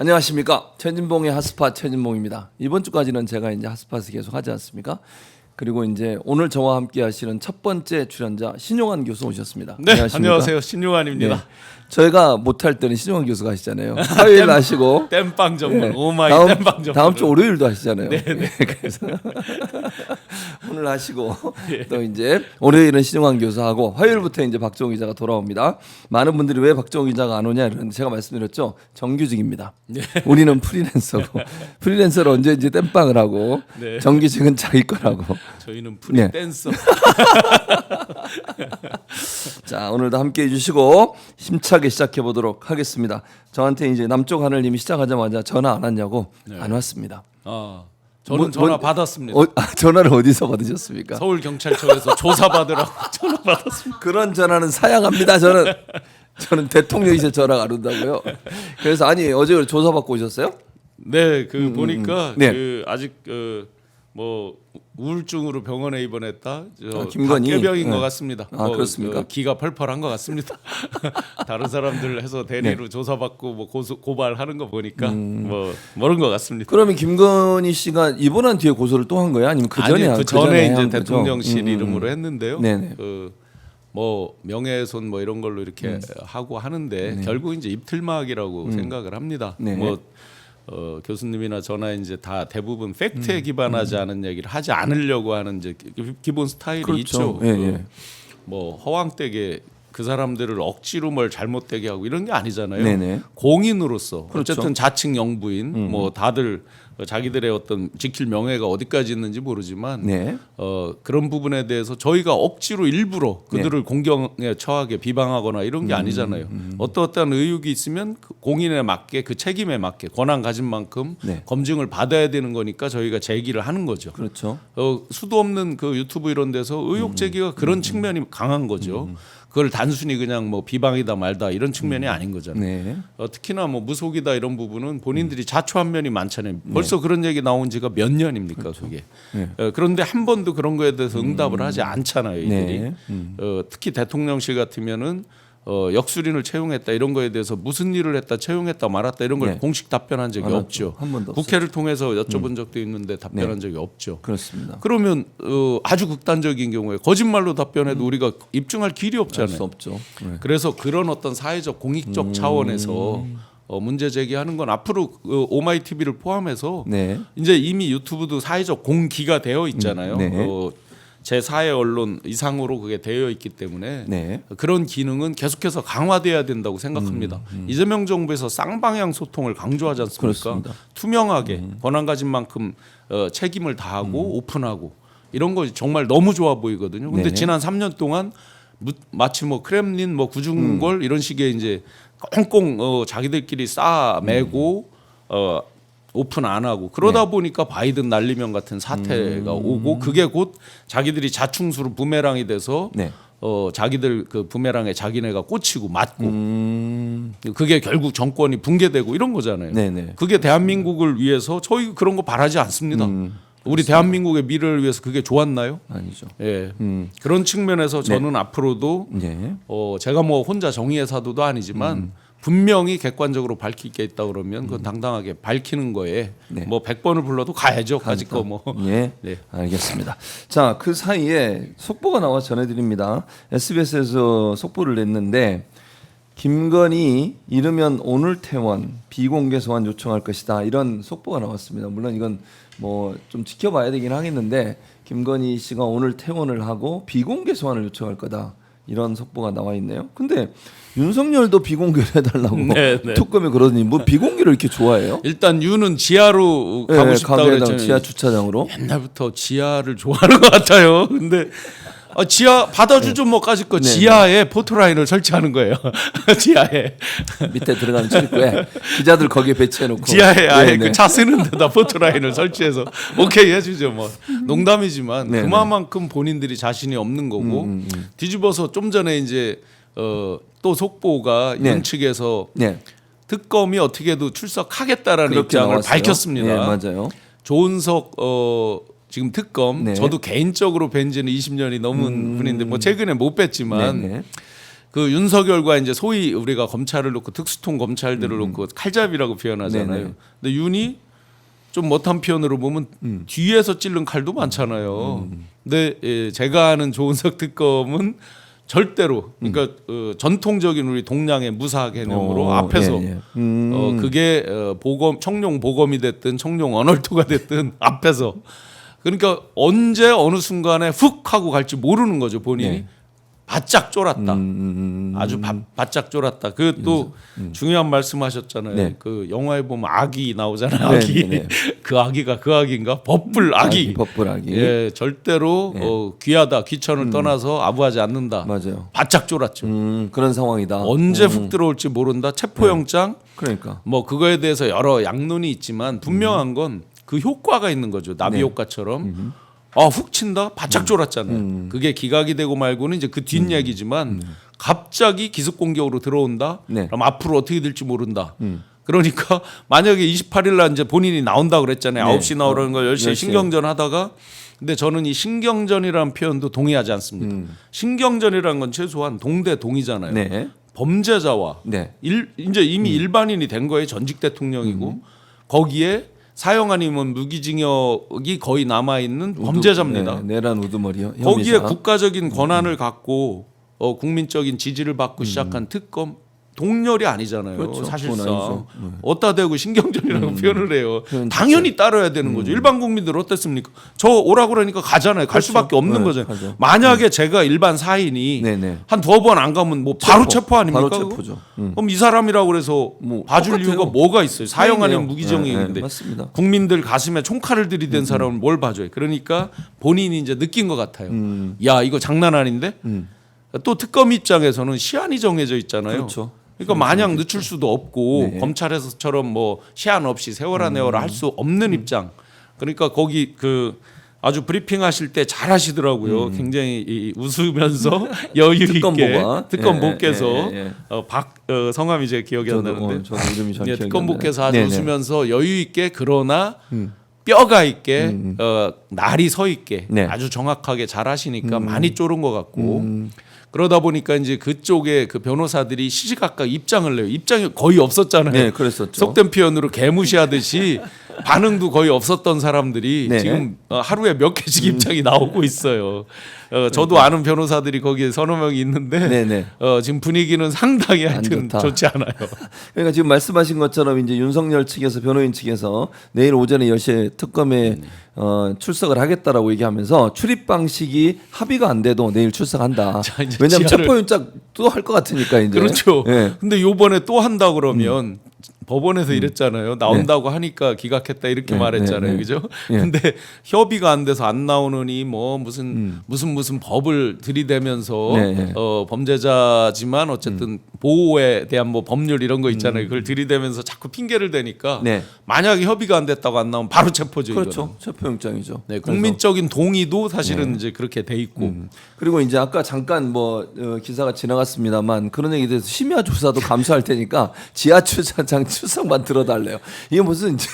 안녕하십니까. 최진봉의 핫스팟 최진봉입니다. 이번 주까지는 제가 이제 핫스팟을 계속 하지 않습니까? 그리고 이제 오늘 저와 함께 하시는 첫 번째 출연자 신용환 교수 오셨습니다. 네, 안녕하십니까? 안녕하세요. 신용환입니다. 네. 저희가 못할 때는 신용환 교수가 하시잖아요. 화요일 하시고 땜빵 전문. 네. 오마이 땜빵 전문. 다음 주 월요일도 하시잖아요. 네, 네. 그래서 오늘 하시고 또 이제 월요일은 신용환 교수하고 화요일부터 이제 박정우 기자가 돌아옵니다. 많은 분들이 왜 박정우 기자가 안 오냐 이러는데 제가 말씀드렸죠. 정규직입니다. 네. 우리는 프리랜서고 프리랜서를 언제 이제 땜빵을 하고 네. 정규직은 자기 거라고. 저희는 네. 프리랜서. 자, 오늘도 함께 해주시고 힘차게 시작해 보도록 하겠습니다. 저한테 이제 남쪽 하늘님이 시작하자마자 전화 안 왔냐고 안 왔습니다. 저는 전화 받았습니다. 전화를 어디서 받으셨습니까? 서울 경찰청에서 조사 받으라고 전화 받았습니다. 그런 전화는 사양합니다. 저는 대통령이실 전화가 안 온다고요. 그래서 아니 어제 조사 받고 오셨어요? 네, 그 보니까 네. 그 아직 뭐 우울증으로 병원에 입원했다. 김건희? 폐병인 네. 것 같습니다. 그렇습니까? 기가 펄펄한 것 같습니다. 다른 사람들 해서 대리로 조사받고 뭐 고발하는 거 보니까 뭐 모른 것 같습니다. 그러면 김건희 씨가 입원한 뒤에 고소를 또 한 거예요? 아니면 그 전에 아니, 그 전에 이제 한 거죠? 대통령실 이름으로 했는데요. 네네. 뭐 명예훼손 뭐 이런 걸로 이렇게 하고 하는데 결국 이제 입틀막이라고 생각을 합니다. 네. 뭐 교수님이나 저나 이제 다 대부분 팩트에 기반하지 않은 얘기를 하지 않으려고 하는 이제 기본 스타일이 그렇죠. 있죠. 예, 예. 뭐 허황되게 그 사람들을 억지로 뭘 잘못되게 하고 이런 게 아니잖아요. 네네. 공인으로서 그렇죠. 어쨌든 자칭 영부인 뭐 다들 자기들의 어떤 지킬 명예가 어디까지 있는지 모르지만 네. 그런 부분에 대해서 저희가 억지로 일부러 그들을 공경에 처하게 비방하거나 이런 게 아니잖아요. 어떠한 의혹이 있으면 그 공인에 맞게 그 책임에 맞게 권한 가진 만큼 네. 검증을 받아야 되는 거니까 저희가 제기를 하는 거죠. 그렇죠. 수도 없는 그 유튜브 이런 데서 의혹 제기가 그런 측면이 강한 거죠. 그걸 단순히 그냥 뭐 비방이다 말다 이런 측면이 아닌 거잖아요. 네. 특히나 뭐 무속이다 이런 부분은 본인들이 자초한 면이 많잖아요. 벌써 그런 얘기 나온 지가 몇 년입니까, 그렇죠. 그게. 네. 그런데 한 번도 그런 거에 대해서 응답을 하지 않잖아요, 이들이. 네. 특히 대통령실 같으면은 역술인을 채용했다 이런 거에 대해서 무슨 일을 했다 채용했다 말았다 이런 걸 네. 공식 답변한 적이 안 했죠. 없죠. 한 번도 국회를 통해서 여쭤본 적도 있는데 답변한 적이 없죠. 그렇습니다. 그러면 아주 극단적인 경우에 거짓말로 답변해도 우리가 입증할 길이 알 없잖아요. 수 없죠. 네. 그래서 그런 어떤 사회적 공익적 차원에서 문제 제기하는 건 앞으로 오마이 TV를 포함해서 네. 이제 이미 유튜브도 사회적 공기가 되어 있잖아요. 네. 제 사회 언론 이상으로 그게 되어 있기 때문에 네. 그런 기능은 계속해서 강화돼야 된다고 생각합니다. 이재명 정부에서 쌍방향 소통을 강조하지 않습니까? 그렇습니다. 투명하게 권한 가진 만큼 책임을 다하고 오픈하고 이런 거 정말 너무 좋아 보이거든요. 근데 네. 지난 3년 동안 마치 뭐 크렘린 뭐 구중걸 이런 식의 이제 꽁꽁 자기들끼리 쌓아매고 오픈 안 하고 그러다 보니까 바이든 날리면 같은 사태가 오고 그게 곧 자기들이 자충수로 부메랑이 돼서 네. 자기들 그 부메랑에 자기네가 꽂히고 맞고 그게 결국 정권이 붕괴되고 이런 거잖아요. 네네. 그게 대한민국을 위해서 저희 그런 거 바라지 않습니다. 우리 대한민국의 미래를 위해서 그게 좋았나요? 아니죠. 예. 그런 측면에서 저는 앞으로도 네. 제가 뭐 혼자 정의의 사도도 아니지만 분명히 객관적으로 밝힐 게 있다 그러면 그건 당당하게 밝히는 거에 네. 뭐 100번을 불러도 가야죠. 가지 거 뭐. 예. 네. 알겠습니다. 자, 그 사이에 속보가 나와 전해드립니다. SBS에서 속보를 냈는데 김건희 이르면 오늘 퇴원 비공개 소환 요청할 것이다 이런 속보가 나왔습니다. 물론 이건 뭐 좀 지켜봐야 되긴 하겠는데 김건희 씨가 오늘 퇴원을 하고 비공개 소환을 요청할 거다 이런 속보가 나와 있네요. 근데 윤석열도 비공개를 해달라고 네, 네. 특검에 그러더니 뭐 비공개를 이렇게 좋아해요? 일단 유는 지하로 가고 싶다 가게에다가 그랬잖아요. 지하 주차장으로. 옛날부터 지하를 좋아하는 것 같아요. 근데 지하 받아주죠 뭐까짓 거 네, 지하에 포토라인을 설치하는 거예요. 지하에 밑에 들어가는 출입구에 기자들 거기에 배치해놓고 지하에 아예 네, 그 차 쓰는 데다 포토라인을 설치해서 오케이 해주죠 뭐 농담이지만 네, 그만큼 본인들이 자신이 없는 거고 뒤집어서 좀 전에 이제 또 속보가 네. 윤 측에서 네. 특검이 어떻게도 출석하겠다라는 그렇게 입장을 나왔어요. 밝혔습니다. 네, 맞아요. 조은석 지금 특검 네. 저도 개인적으로 뵌 지는 20년이 넘은 분인데 뭐 최근에 못 뵀지만 네, 네. 그 윤석열과 이제 소위 우리가 검찰을 놓고 특수통 검찰들을 놓고 칼잡이라고 표현하잖아요. 네네. 근데 윤이 좀 못한 표현으로 보면 뒤에서 찌른 칼도 많잖아요. 근데 제가 아는 조은석 특검은 절대로 그러니까 전통적인 우리 동양의 무사 개념으로 앞에서 예, 예. 그게 보검 청룡 보검이 됐든 청룡 언얼토가 됐든 앞에서 그러니까 언제 어느 순간에 훅 하고 갈지 모르는 거죠 본인이. 네. 바짝 쫄았다. 아주 바짝 쫄았다. 그 또 중요한 말씀하셨잖아요. 네. 그 영화에 보면 아기 나오잖아요. 네, 아기. 네, 네. 그 아기가 그 아기인가? 법불 아기. 법불 아기. 예, 절대로 귀하다, 귀천을 떠나서 아부하지 않는다. 맞아요. 바짝 쫄았죠. 그런 상황이다. 언제 훅 들어올지 모른다. 체포영장. 그러니까. 뭐 그거에 대해서 여러 양론이 있지만 분명한 건 그 효과가 있는 거죠. 나비 네. 효과처럼. 아, 훅 친다? 바짝 쫄았잖아요. 그게 기각이 되고 말고는 이제 그 뒷얘기지만 갑자기 기습 공격으로 들어온다? 네. 그럼 앞으로 어떻게 될지 모른다. 그러니까 만약에 28일 날 이제 본인이 나온다 그랬잖아요. 네. 9시 나오라는 걸 10시에 10시에. 신경전 하다가 근데 저는 이 신경전이라는 표현도 동의하지 않습니다. 신경전이라는 건 최소한 동대동이잖아요. 네. 범죄자와 네. 이제 이미 일반인이 된 거예요. 전직 대통령이고 거기에 사형 아니면 무기징역이 거의 남아 있는 범죄자입니다. 네, 내란 우두머리 혐의자. 거기에 국가적인 권한을 갖고 국민적인 지지를 받고 시작한 특검 동렬이 아니잖아요. 그렇죠. 그건 사실상 아니죠. 어디다 대고 신경전이라고 표현을 해요. 표현 당연히 따라야 되는 거죠. 일반 국민들 어땠습니까? 저 오라고 그러니까 가잖아요. 갈 그렇죠. 수밖에 없는 네, 거잖아요. 가죠. 만약에 제가 일반 사인이 네네. 한 두어 번 안 가면 뭐 바로 체포 아닙니까? 바로 체포죠. 그럼 이 사람이라고 그래서 뭐 봐줄 똑같아요. 이유가 뭐가 있어요? 사형 아니면 네, 무기징역인데 네, 맞습니다. 국민들 가슴에 총칼을 들이댄 사람을 뭘 봐줘요? 그러니까 본인이 이제 느낀 것 같아요. 야 이거 장난 아닌데? 또 특검 입장에서는 시한이 정해져 있잖아요. 그렇죠. 그러니까 마냥 늦출 수도 없고 네. 검찰에서처럼 뭐 시한 없이 세워라 내워라 할 수 없는 입장. 그러니까 거기 그 아주 브리핑 하실 때 잘 하시더라고요. 굉장히 웃으면서 여유 있게 특검보가. 특검보께서 예. 성함이 제 기억이 안 나는데 저도 이름이 잘 예, 기억이 안 특검보께서 나요. 아주 네네. 웃으면서 여유 있게 그러나 뼈가 있게 날이 서 있게 네. 아주 정확하게 잘 하시니까 많이 쫄은 것 같고 그러다 보니까 이제 그쪽에 그 변호사들이 시시각각 입장을 내요. 입장이 거의 없었잖아요. 네, 그랬었죠. 속된 표현으로 개무시하듯이 반응도 거의 없었던 사람들이 네. 지금 하루에 몇 개씩 입장이 나오고 있어요. 저도 아는 변호사들이 거기에 서너 명이 있는데 네네. 지금 분위기는 상당히 하여튼 좋다. 좋지 않아요. 그러니까 지금 말씀하신 것처럼 이제 윤석열 측에서 변호인 측에서 내일 오전에 10시에 특검에 출석을 하겠다라고 얘기하면서 출입 방식이 합의가 안 돼도 내일 출석한다. 자, 이제 왜냐하면 지하를- 체포영장 또 할 것 같으니까 이제. 그렇죠. 예. 근데 요번에 또 한다 그러면 법원에서 이랬잖아요. 나온다고 하니까 기각했다 이렇게 네, 말했잖아요. 네, 네. 그죠? 예. 근데 협의가 안 돼서 안 나오느니 뭐 무슨 법을 들이대면서 네, 네. 범죄자지만 어쨌든 보호에 대한 뭐 법률 이런 거 있잖아요. 그걸 들이대면서 자꾸 핑계를 대니까 네. 만약에 협의가 안 됐다고 안 나오면 바로 체포죠. 그렇죠. 이거는. 체포영장이죠. 네, 그래서- 국민적인 동의도 사실은 이제 그렇게 돼 있고 그리고 이제 아까 잠깐 뭐 기사가 지나갔습니다만 그런 얘기에 대해서 심야 조사도 감수할 테니까 지하 주차장 출석만 들어달래요. 이게 무슨 이제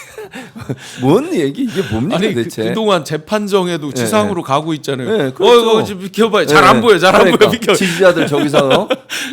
뭔 얘기 이게 뭡니까 아니 대체? 그동안 재판정에도 지상으로 가고 있잖아요. 네, 그렇죠. 좀 비켜봐요. 잘 안 보여, 잘 안 그러니까 보여. 비켜. 지지자들 저기서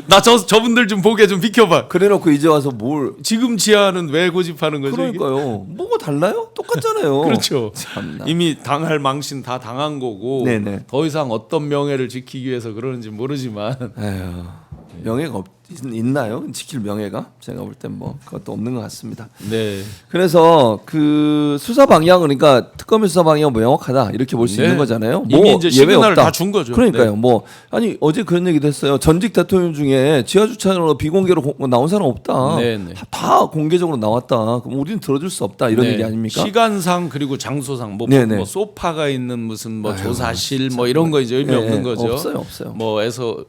나 저분들 좀 보게 좀 비켜봐. 그래놓고 이제 와서 뭘 지금 지하는 왜 고집하는 거죠? 이게? 그러니까요. 뭐가 달라요? 똑같잖아요. 그렇죠. 참나. 이미 당할 망신 다 당한 거고 네네. 더 이상 어떤 명예를 지키기 위해서 그러는지 모르지만 에휴, 명예가 있나요? 지킬 명예가? 제가 볼 땐 뭐 그것도 없는 것 같습니다. 네. 그래서 그 수사 방향 그러니까 특검의 수사 방향은 명확하다 이렇게 볼 수 네. 있는 거잖아요. 이미 이제 예외 시그널을 없다. 다 준 거죠. 그러니까요. 네. 뭐 아니 어제 그런 얘기도 했어요. 전직 대통령 중에 지하 주차장으로 비공개로 나온 사람 없다. 네, 네. 다 공개적으로 나왔다. 그럼 우리는 들어줄 수 없다 이런 네. 얘기 아닙니까? 시간상 그리고 장소상 네네. 뭐 소파가 있는 무슨 뭐 조사실 뭐 이런 거 이제 의미 네, 없는 거죠. 없어요. 뭐에서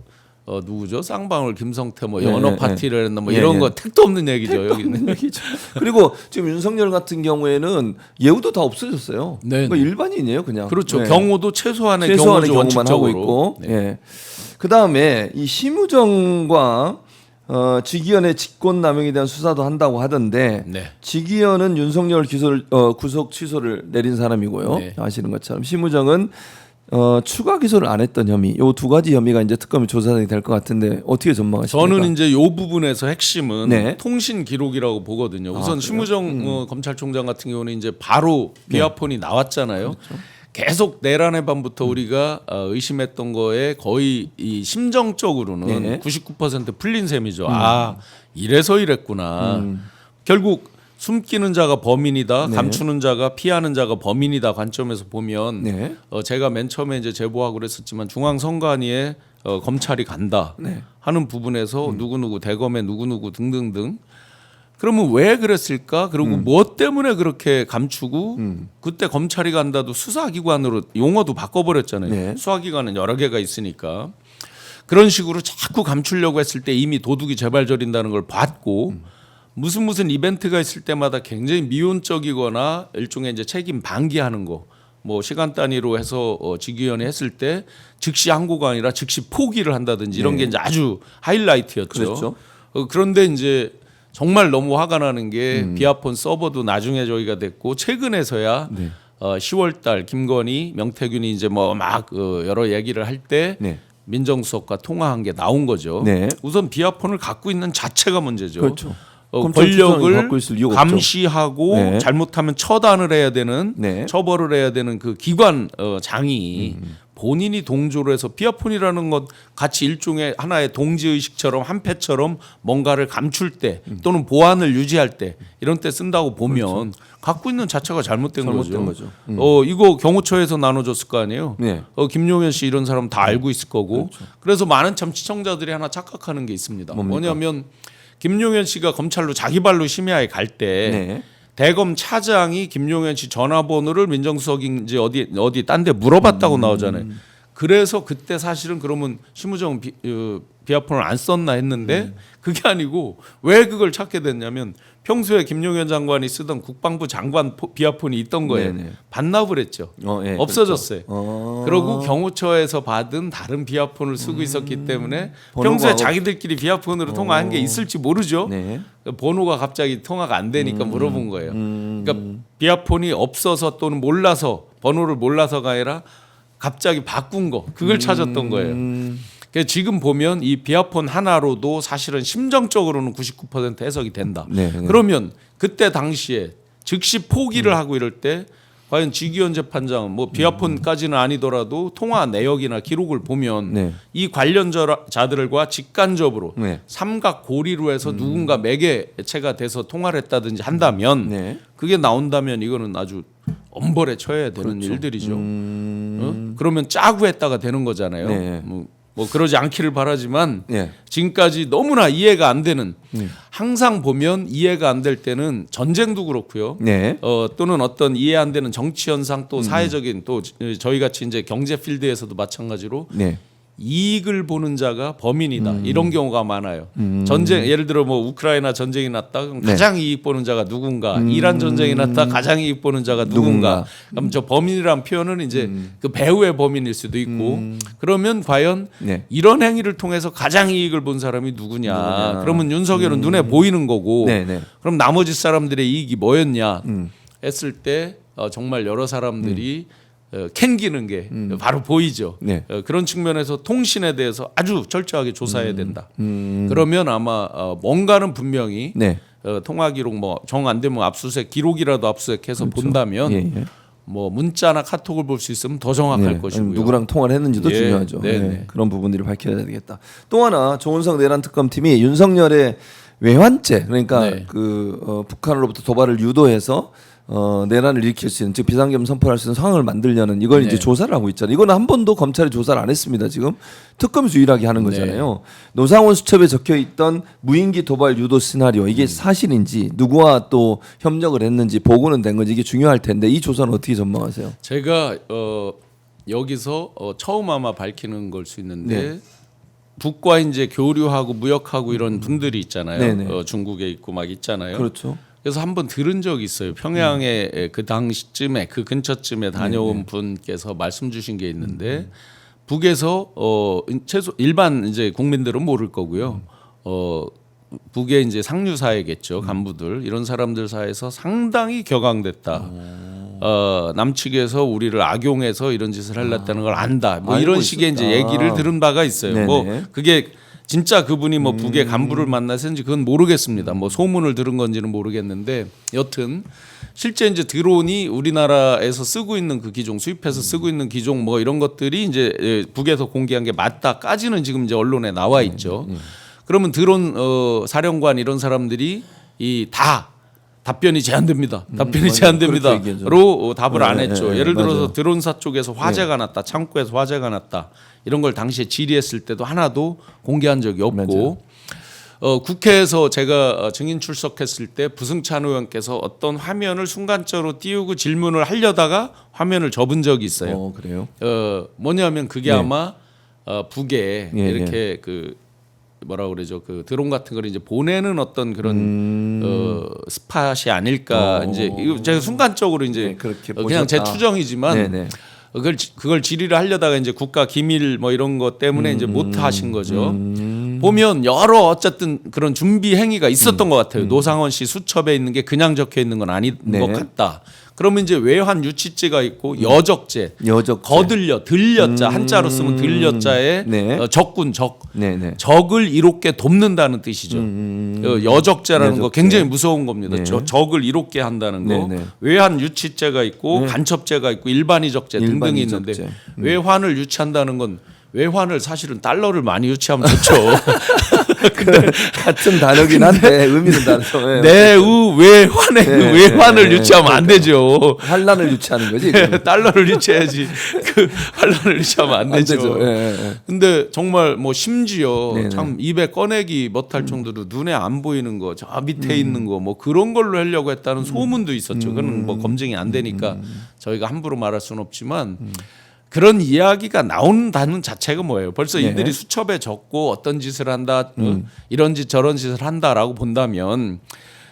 누구죠? 쌍방울 김성태 뭐 네, 연어 네, 파티를 했나 뭐 네, 이런 네. 거 택도 없는 얘기죠. 여기는. 얘기죠. 그리고 지금 윤석열 같은 경우에는 예우도 다 없어졌어요. 네, 그러니까 네. 일반인이에요, 그냥. 그렇죠. 네. 경호도 최소한의 최소한의 경우죠 경우만 하고 원칙적으로. 있고. 네. 예. 그 다음에 이 심우정과 지기현의 직권남용에 대한 수사도 한다고 하던데 네. 지기현은 윤석열 구속 취소를 내린 사람이고요. 네. 아시는 것처럼 심우정은 추가 기소를 안 했던 혐의, 요 두 가지 혐의가 이제 특검이 조사가 될 것 같은데 어떻게 전망하십니까? 저는 이제 요 부분에서 핵심은 네. 통신 기록이라고 보거든요. 우선 그래요? 심우정 검찰총장 같은 경우는 이제 바로 비아폰이 나왔잖아요. 그렇죠. 계속 내란의 밤부터 우리가 의심했던 거에 거의 이 심정적으로는 네. 99% 풀린 셈이죠. 아, 이래서 이랬구나. 결국 숨기는 자가 범인이다, 네. 감추는 자가 피하는 자가 범인이다 관점에서 보면 네. 제가 맨 처음에 이제 제보하고 그랬었지만 중앙선관위에 검찰이 간다 네. 하는 부분에서 누구누구 대검의 누구누구 등등등. 그러면 왜 그랬을까? 그리고 무엇 때문에 그렇게 감추고 그때 검찰이 간다도 수사기관으로 용어도 바꿔버렸잖아요. 네. 수사기관은 여러 개가 있으니까 그런 식으로 자꾸 감추려고 했을 때 이미 도둑이 재발저린다는 걸 봤고 무슨 이벤트가 있을 때마다 굉장히 미온적이거나 일종의 이제 책임 방기하는 거. 뭐 시간 단위로 해서 직위원회 했을 때 즉시 항고가 아니라 즉시 포기를 한다든지 이런 네. 게 이제 아주 하이라이트였죠. 그랬죠. 그런데 이제 정말 너무 화가 나는 게 비아폰 서버도 나중에 저희가 됐고 최근에서야 네. 10월달 김건희, 명태균이 이제 뭐 막 여러 얘기를 할 때 네. 민정수석과 통화한 게 나온 거죠. 네. 우선 비아폰을 갖고 있는 자체가 문제죠. 그렇죠. 검찰 수사관이 권력을 갖고 있을 이유가 감시하고 네. 잘못하면 처단을 해야 되는 네. 처벌을 해야 되는 그 기관 장이 본인이 동조를 해서 비아폰이라는 것 같이 일종의 하나의 동지 의식처럼 한패처럼 뭔가를 감출 때 또는 보안을 유지할 때 이런 때 쓴다고 보면 갖고 있는 자체가 잘못된 잘못된 거죠. 거죠. 이거 경호처에서 나눠줬을 거 아니에요. 네. 김용현 씨 이런 사람 다 알고 있을 거고. 그래서 많은 참 시청자들이 하나 착각하는 게 있습니다. 뭡니까? 뭐냐면 김용현 씨가 검찰로 자기 발로 심야에 갈 때 네. 대검 차장이 김용현 씨 전화번호를 민정수석인지 어디 딴 데 물어봤다고 나오잖아요. 그래서 그때 사실은 그러면 심우정 비아폰을 안 썼나 했는데 그게 아니고 왜 그걸 찾게 됐냐면 평소에 김용현 장관이 쓰던 국방부 장관 비아폰이 있던 거예요. 네네. 반납을 했죠. 예, 없어졌어요. 그렇죠. 그러고 경호처에서 받은 다른 비아폰을 쓰고 있었기 때문에 번호가 평소에 자기들끼리 비아폰으로 통화한 게 있을지 모르죠. 네. 번호가 갑자기 통화가 안 되니까 물어본 거예요. 그러니까 비아폰이 없어서 또는 몰라서 번호를 몰라서가 아니라 갑자기 바꾼 거 그걸 찾았던 거예요. 그래서 지금 보면 이 비아폰 하나로도 사실은 심정적으로는 99% 해석이 된다. 네, 네. 그러면 그때 당시에 즉시 포기를 하고 이럴 때 과연 지기현 재판장은 뭐 비아폰까지는 아니더라도 통화 내역이나 기록을 보면 네. 이 관련자들과 직간접으로 네. 삼각 고리로 해서 누군가 매개체가 돼서 통화를 했다든지 한다면 네. 그게 나온다면 이거는 아주 엄벌에 처해야 되는 그렇죠. 일들이죠. 그러면 짜고 했다가 되는 거잖아요. 네. 뭐 그러지 않기를 바라지만 네. 지금까지 너무나 이해가 안 되는 항상 보면 이해가 안 될 때는 전쟁도 그렇고요. 네. 또는 어떤 이해 안 되는 정치 현상 또 사회적인 또 저희 같이 이제 경제 필드에서도 마찬가지로 네. 이익을 보는 자가 범인이다. 이런 경우가 많아요. 전쟁 예를 들어 뭐 우크라이나 전쟁이 났다. 그럼 네. 가장 이익 보는 자가 누군가. 이란 전쟁이 났다. 가장 이익 보는 자가 누군가. 그럼 저 범인이란 표현은 이제 그 배후의 범인일 수도 있고. 그러면 과연 네. 이런 행위를 통해서 가장 이익을 본 사람이 누구냐. 그러면 윤석열은 눈에 보이는 거고. 네, 네. 그럼 나머지 사람들의 이익이 뭐였냐 했을 때 정말 여러 사람들이 캥기는 게 바로 보이죠. 네. 그런 측면에서 통신에 대해서 아주 철저하게 조사해야 된다. 그러면 아마 뭔가는 분명히 네. 통화 기록 뭐 정 안 되면 압수수색 기록이라도 압수수색해서 본다면 예, 예. 뭐 문자나 카톡을 볼 수 있으면 더 정확할 네. 것이고요. 누구랑 통화를 했는지도 예, 중요하죠. 네, 네. 네. 그런 부분들을 밝혀야 되겠다. 또 하나 조은석 내란 특검팀이 윤석열의 외환죄 그러니까 네. 북한으로부터 도발을 유도해서 내란을 일으킬 수 있는 즉 비상계엄 선포할 수 있는 상황을 만들려는 이걸 네. 이제 조사를 하고 있잖아요. 이건 한 번도 검찰이 조사를 안 했습니다. 지금 특검에서 유일하게 하는 거잖아요. 노상원 수첩에 적혀 있던 무인기 도발 유도 시나리오 이게 사실인지 누구와 또 협력을 했는지 보고는 된 건지 이게 중요할 텐데 이 조사는 어떻게 전망하세요? 제가 여기서 처음 아마 밝히는 걸 수 있는데 네. 북과 이제 교류하고 무역하고 이런 분들이 있잖아요. 네네. 중국에 있고 막 있잖아요. 그렇죠. 그래서 한번 들은 적이 있어요. 평양에 그 당시쯤에 그 근처쯤에 다녀온 분께서 말씀 주신 게 있는데 북에서 최소 일반 이제 국민들은 모를 거고요. 북의 이제 상류 사회겠죠. 간부들 이런 사람들 사이에서 상당히 격앙됐다. 남측에서 우리를 악용해서 이런 짓을 하려다는 걸 안다. 뭐 이런 알고 식의 있었다. 이제 얘기를 들은 바가 있어요. 네네. 뭐 그게 진짜 그분이 뭐 북의 간부를 만나서인지 그건 모르겠습니다. 뭐 소문을 들은 건지는 모르겠는데 여튼 실제 이제 드론이 우리나라에서 쓰고 있는 그 기종 수입해서 쓰고 있는 기종 뭐 이런 것들이 이제 북에서 공개한 게 맞다까지는 지금 이제 언론에 나와 있죠. 그러면 드론 사령관 이런 사람들이 이 다 답변이 제한됩니다. 답변이 맞아요. 제한됩니다로 그렇게 얘기하죠. 답을 안 했죠. 네, 예를 들어서 맞아요. 드론사 쪽에서 화재가 났다, 창고에서 화재가 났다 이런 걸 당시에 질의했을 때도 하나도 공개한 적이 없고 국회에서 제가 증인 출석했을 때 부승찬 의원께서 어떤 화면을 순간적으로 띄우고 질문을 하려다가 화면을 접은 적이 있어요. 그래요? 뭐냐면 그게 네. 아마 북에 예, 이렇게 그 뭐라 그러죠 그 드론 같은 걸 이제 보내는 어떤 그런 스팟이 아닐까 이제 이거 제가 순간적으로 이제 네, 그렇게 그냥 제 보셨다. 추정이지만 네네. 그걸 질의를 하려다가 이제 국가 기밀 뭐 이런 것 때문에 이제 못 하신 거죠. 보면 여러 어쨌든 그런 준비 행위가 있었던 것 같아요. 노상원 씨 수첩에 있는 게 그냥 적혀 있는 건 아닌 네. 것 같다. 그러면 이제 외환 유치죄가 있고 여적죄, 여적죄. 거들려, 들려자 한자로 쓰면 들려자에 네. 적군 적. 네네. 적을 이롭게 돕는다는 뜻이죠. 여적죄라는 거 여적죄. 굉장히 무서운 겁니다. 네. 적을 이롭게 한다는 거. 네네. 외환 유치죄가 있고 네. 간첩죄가 있고 일반이적죄 등등이 일반이적죄. 있는데 외환을 유치한다는 건 외환을 사실은 달러를 많이 유치하면 좋죠. 같은 단어긴 한데 의미는 다르죠. 예. 내우 외환의 네, 외환을 네, 유치하면 안 되죠. 환란을 유치하는 거지. 이거는. 달러를 유치해야지 그 환란을 유치하면 안 되죠. 예, 예. 근데 정말 뭐 심지어 네네. 참 입에 꺼내기 못할 정도로 눈에 안 보이는 거 저 밑에 있는 거 뭐 그런 걸로 하려고 했다는 소문도 있었죠. 그건 뭐 검증이 안 되니까 저희가 함부로 말할 수는 없지만 그런 이야기가 나온다는 자체가 뭐예요? 벌써 네. 이들이 수첩에 적고 어떤 짓을 한다, 이런 짓 저런 짓을 한다라고 본다면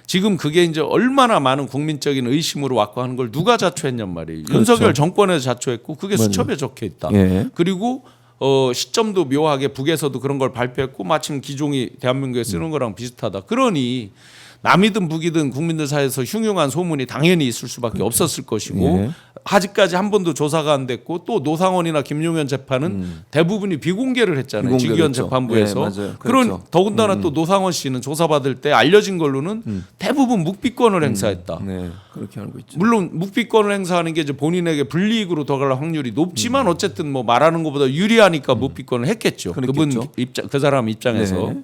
지금 그게 이제 얼마나 많은 국민적인 의심으로 왔고 하는 걸 누가 자초했냔 말이에요. 그렇죠. 윤석열 정권에서 자초했고 그게 수첩에 적혀 있다. 예. 그리고 시점도 묘하게 북에서도 그런 걸 발표했고 마침 기종이 대한민국에 쓰는 거랑 비슷하다. 그러니 남이든 북이든 국민들 사이에서 흉흉한 소문이 당연히 있을 수밖에 없었을 것이고 예. 아직까지 한 번도 조사가 안 됐고 또 노상원이나 김용현 재판은 대부분이 비공개를 했잖아요. 비공개를 직위원 했죠. 재판부에서. 예, 맞아요. 그런 그렇죠. 더군다나 또 노상원 씨는 조사받을 때 알려진 걸로는 대부분 묵비권을 행사했다. 네, 그렇게 알고 있죠. 물론 묵비권을 행사하는 게 이제 본인에게 불이익으로 들어갈 확률이 높지만 어쨌든 뭐 말하는 것보다 유리하니까 묵비권을 했겠죠. 그분 그랬겠죠. 입장 그 사람 입장에서. 네.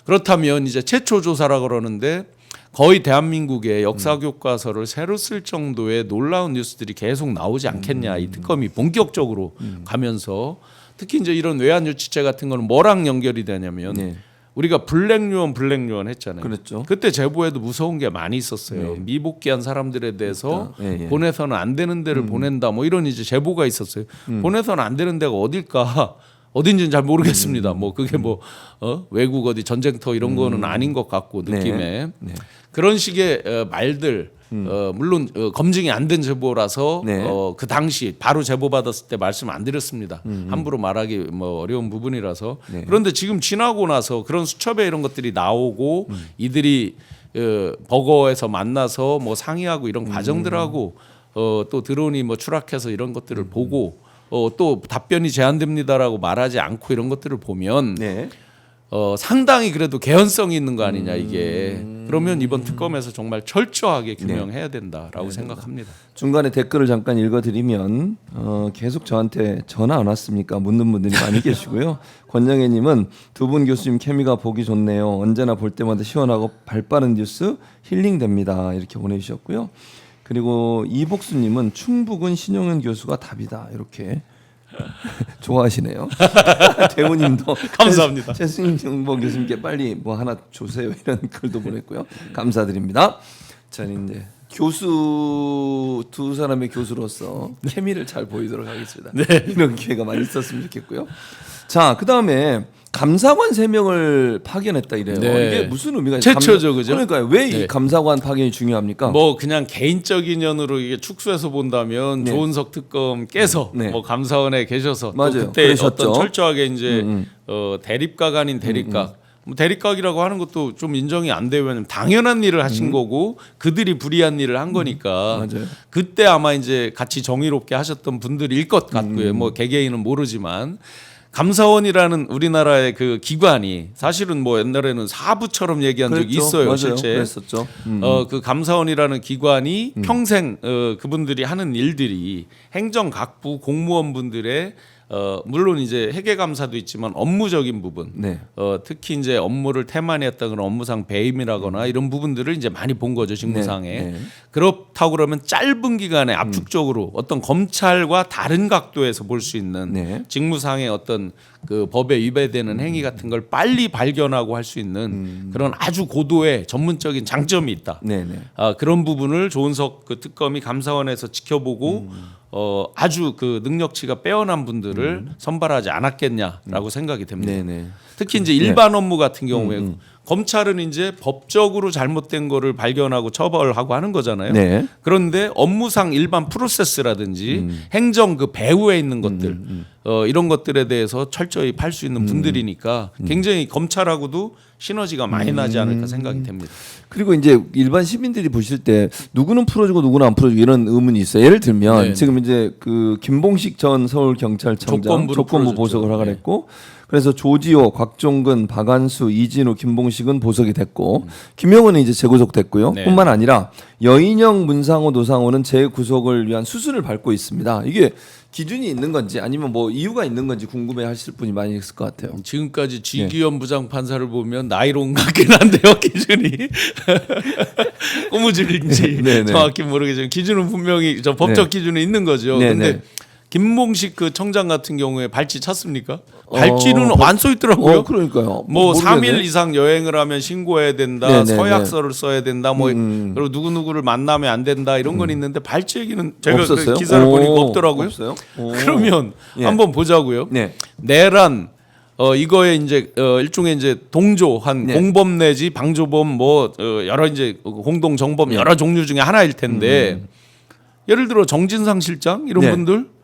그렇다면 이제 최초 조사라 그러는데 거의 대한민국의 역사 교과서를 새로 쓸 정도의 놀라운 뉴스들이 계속 나오지 않겠냐. 이 특검이 본격적으로 가면서 특히 이제 이런 외환 유치죄 같은 거는 뭐랑 연결이 되냐면 네. 우리가 블랙유언 했잖아요. 그랬죠. 그때 제보에도 무서운 게 많이 있었어요. 미복귀한 사람들에 대해서 예, 예. 보내서는 안 되는 데를 보낸다. 뭐 이런 이제 제보가 있었어요. 보내서는 안 되는 데가 어딜까? 어딘지는 잘 모르겠습니다. 뭐 그게 뭐 외국 어디 전쟁터 이런 거는 아닌 것 같고 느낌에 네. 그런 식의 말들. 물론 검증이 안 된 제보라서 네. 그 당시 바로 제보 받았을 때 말씀 안 드렸습니다. 함부로 말하기 뭐 어려운 부분이라서. 네. 그런데 지금 지나고 나서 그런 수첩에 이런 것들이 나오고 이들이 버거에서 만나서 뭐 상의하고 이런 과정들하고 또 드론이 뭐 추락해서 이런 것들을 보고 또 답변이 제한됩니다라고 말하지 않고 이런 것들을 보면 네. 상당히 그래도 개연성이 있는 거 아니냐 이게. 그러면 이번 특검에서 정말 철저하게 규명해야 된다라고 생각합니다. 중간에 댓글을 잠깐 읽어드리면 계속 저한테 전화 안 왔습니까? 묻는 분들이 많이 계시고요. 권정혜님은 두 분 교수님 케미가 보기 좋네요. 언제나 볼 때마다 시원하고 발빠른 뉴스 힐링됩니다. 이렇게 보내주셨고요. 그리고 이복수님은 충북은 신용현 교수가 답이다. 이렇게 좋아하시네요. 대우님도 감사합니다. 최승봉 교수님께 빨리 뭐 하나 주세요 이런 글도 보냈고요. 감사드립니다. 저는 이제 교수 두 사람의 교수로서 케미를 잘 보이도록 하겠습니다. 이런 기회가 많이 있었으면 좋겠고요. 자, 그 다음에 감사관 3명을 파견했다 이래요. 네. 이게 무슨 의미가 있어요? 최초죠, 그죠? 그러니까요. 왜 이 네. 감사관 파견이 중요합니까? 뭐 그냥 개인적인 인연으로 이게 축소해서 본다면 네. 조은석 특검께서 네. 뭐 감사원에 계셔서 또 맞아요. 그때 그러셨죠. 어떤 철저하게 이제 대립각 아닌 대립각 뭐 대립각이라고 하는 것도 좀 인정이 안 돼요. 왜냐면 당연한 일을 하신 거고 그들이 불이한 일을 한 거니까 맞아요. 그때 아마 이제 같이 정의롭게 하셨던 분들일 것 같고요. 뭐 개개인은 모르지만 감사원이라는 우리나라의 그 기관이 사실은 뭐 옛날에는 사부처럼 얘기한 적이 그랬죠. 있어요. 맞아요. 실제 그랬었죠. 그 감사원이라는 기관이 평생 그분들이 하는 일들이 행정각부 공무원분들의 물론 이제 회계감사도 있지만 업무적인 부분, 네. 특히 이제 업무를 태만히 했다 그런 업무상 배임이라거나 이런 부분들을 이제 많이 본 거죠 직무상에. 네. 그렇다고 그러면 짧은 기간에 압축적으로 어떤 검찰과 다른 각도에서 볼 수 있는 네. 직무상의 어떤 그 법에 위배되는 행위 같은 걸 빨리 발견하고 할 수 있는 그런 아주 고도의 전문적인 장점이 있다. 네네. 그런 부분을 조은석 그 특검이 감사원에서 지켜보고 아주 그 능력치가 빼어난 분들을 선발하지 않았겠냐라고 생각이 됩니다. 네네. 특히 이제 일반 업무 같은 경우에 검찰은 이제 법적으로 잘못된 거를 발견하고 처벌하고 하는 거잖아요. 네. 그런데 업무상 일반 프로세스라든지 행정 그 배후에 있는 것들 이런 것들에 대해서 철저히 팔 수 있는 분들이니까 굉장히 검찰하고도 시너지가 많이 나지 않을까 생각이 됩니다. 그리고 이제 일반 시민들이 보실 때 누구는 풀어주고 누구는 안 풀어주고 이런 의문이 있어요. 예를 들면 네. 지금 이제 그 김봉식 전 서울경찰청장 조건부로 조건부 풀어줬죠. 보석을 하가 네. 했고 그래서 조지호, 곽종근, 박한수, 이진우, 김봉식은 보석이 됐고 김영은은 이제 재구속됐고요. 네. 뿐만 아니라 여인영, 문상호, 노상호는 재구속을 위한 수순을 밟고 있습니다. 이게 기준이 있는 건지 아니면 뭐 이유가 있는 건지 궁금해하실 분이 많이 있을 것 같아요. 지금까지 지기현 부장판사를 보면 나이론 같긴 한데요 기준이 꼬무줄인지 네, 네. 정확히 모르겠지만 기준은 분명히 저 법적 기준은 있는 거죠. 네, 근데 네. 김봉식 그 청장 같은 경우에 발치 찼습니까? 발치는 안 써 있더라고요. 그러니까요. 뭐 모르겠네. 3일 이상 여행을 하면 신고해야 된다. 네, 네, 서약서를 써야 된다. 뭐 그리고 누구 누구를 만나면 안 된다. 이런 건 있는데 발치 얘기는 제가 없었어요? 그 기사를 보니까 오, 없더라고요. 없어요? 오. 그러면 예. 한번 보자고요. 네. 내란 이거에 이제 일종의 이제 동조한 네. 공범 내지 방조범 뭐 여러 이제 공동 정범 네. 여러 종류 중에 하나일 텐데 예를 들어 정진상 실장 이런 네. 분들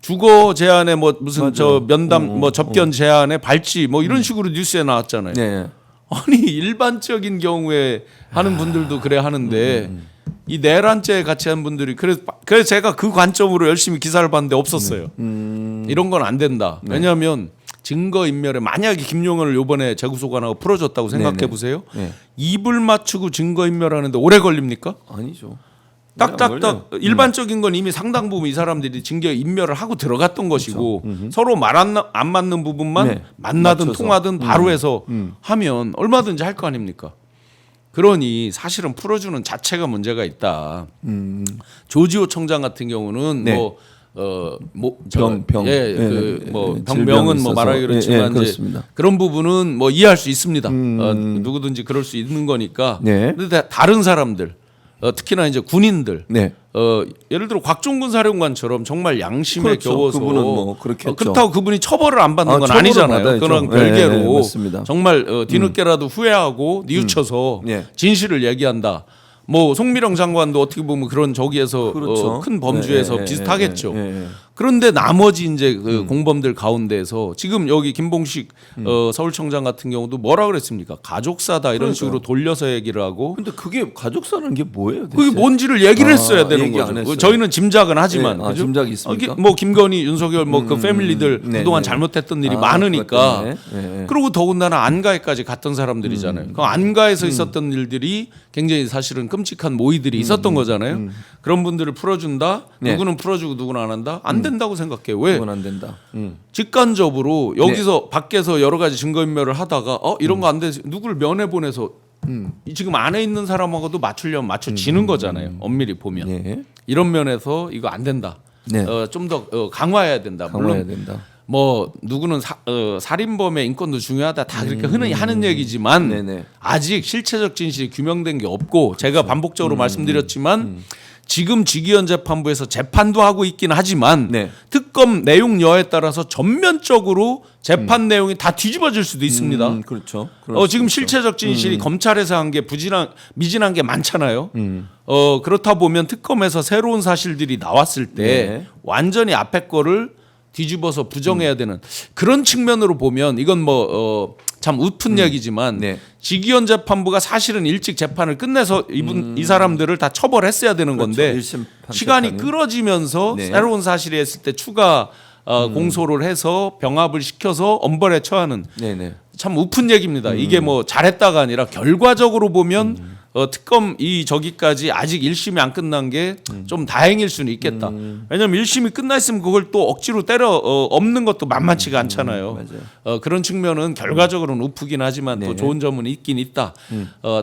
주거 제한에 뭐 무슨 맞아요. 저 면담 뭐 접견 제한에 발치 뭐 이런 식으로 뉴스에 나왔잖아요. 네. 아니 일반적인 경우에 하는 분들도 그래 하는데 이 내란죄 같이 한 분들이 그래서 제가 그 관점으로 열심히 기사를 봤는데 없었어요. 이런 건 안 된다. 왜냐하면 증거 인멸에 만약에 김용현을 요번에 재구속 안 하고 풀어줬다고 생각해 보세요. 네. 입을 맞추고 증거 인멸하는데 오래 걸립니까? 아니죠. 딱딱딱 일반적인 건 이미 상당 부분 이 사람들이 증거 인멸을 하고 들어갔던 것이고 서로 말 안 맞는 부분만 네. 만나든 맞춰서. 통하든 바로 해서 하면 얼마든지 할 거 아닙니까? 그러니 사실은 풀어주는 자체가 문제가 있다. 조지호 청장 같은 경우는 네. 병, 예, 네, 그 네, 뭐 네, 병명은 질병이 뭐 있어서. 말하기 그렇지만 예, 예, 이제 그렇습니다. 그런 부분은 뭐 이해할 수 있습니다. 누구든지 그럴 수 있는 거니까. 네. 그런데 다른 사람들, 특히나 이제 군인들, 네. 예를 들어 곽종근 사령관처럼 정말 양심에 그렇죠. 겨워서 그분은 뭐 그렇겠죠. 그렇다고 그분이 처벌을 안 받는 건 처벌을 아니잖아요. 받아야죠. 그런 네, 별개로 네, 맞습니다. 정말 뒤늦게라도 후회하고 뉘우쳐서 네. 진실을 얘기한다. 뭐 송미령 장관도 어떻게 보면 그런 저기에서 그렇죠. 큰 범주에서 네, 네, 비슷하겠죠. 네, 네, 네. 그런데 나머지 이제 그 공범들 가운데서 지금 여기 김봉식 서울청장 같은 경우도 뭐라 그랬습니까? 가족사다 이런 식으로 돌려서 얘기를 하고 근데 그게 가족사라는 게 뭐예요? 대체? 그게 뭔지를 얘기를 했어야 되는 얘기 안 거죠. 했어요. 저희는 짐작은 하지만 네, 그죠? 짐작이 있습니까? 이게 뭐 김건희, 윤석열 뭐 그 패밀리들 네, 그동안 네. 잘못했던 일이 아, 많으니까 그것 때문에? 네, 네. 그리고 더군다나 안가에까지 갔던 사람들이잖아요. 그 안가에서 있었던 일들이 굉장히 사실은 끔찍한 모의들이 있었던 거잖아요. 그런 분들을 풀어준다. 네. 누구는 풀어주고 누구는 안 한다. 안 된다고 생각해요. 왜? 그건 안 된다. 직관적으로 여기서 밖에서 여러 가지 증거인멸을 하다가 이런 거 안 돼. 누구를 면회 보내서 지금 안에 있는 사람하고도 맞추려면 맞춰지는 거잖아요. 엄밀히 보면. 네. 이런 면에서 이거 안 된다. 네. 좀 더 강화해야 된다. 강화해야 물론 된다. 뭐 누구는 살인범의 인권도 중요하다. 다 그렇게 흔히 하는 얘기지만 네네. 아직 실체적 진실이 규명된 게 없고 제가 반복적으로 말씀드렸지만 지금 지기현 재판부에서 재판도 하고 있긴 하지만 네. 특검 내용여에 따라서 전면적으로 재판 내용이 다 뒤집어질 수도 있습니다. 그렇죠. 지금 실체적 진실이 검찰에서 한 게 미진한 게 많잖아요. 그렇다 보면 특검에서 새로운 사실들이 나왔을 때 네. 완전히 앞에 거를 뒤집어서 부정해야 되는 그런 측면으로 보면 이건 뭐 참 웃픈 얘기지만 네. 지기현 재판부가 사실은 일찍 재판을 끝내서 이 사람들을 다 처벌했어야 되는 건데 그렇죠. 1심 시간이 판사는. 끌어지면서 네. 새로운 사실이 있을 때 추가 공소를 해서 병합을 시켜서 엄벌에 처하는 네네. 참 웃픈 얘기입니다. 이게 뭐 잘했다가 아니라 결과적으로 보면 특검 저기까지 아직 1심이 안 끝난 게 좀 다행일 수는 있겠다. 왜냐하면 1심이 끝나 있으면 그걸 또 억지로 때려 엎는 것도 만만치가 않잖아요. 맞아요. 그런 측면은 결과적으로는 우프긴 하지만 또 좋은 점은 있긴 있다.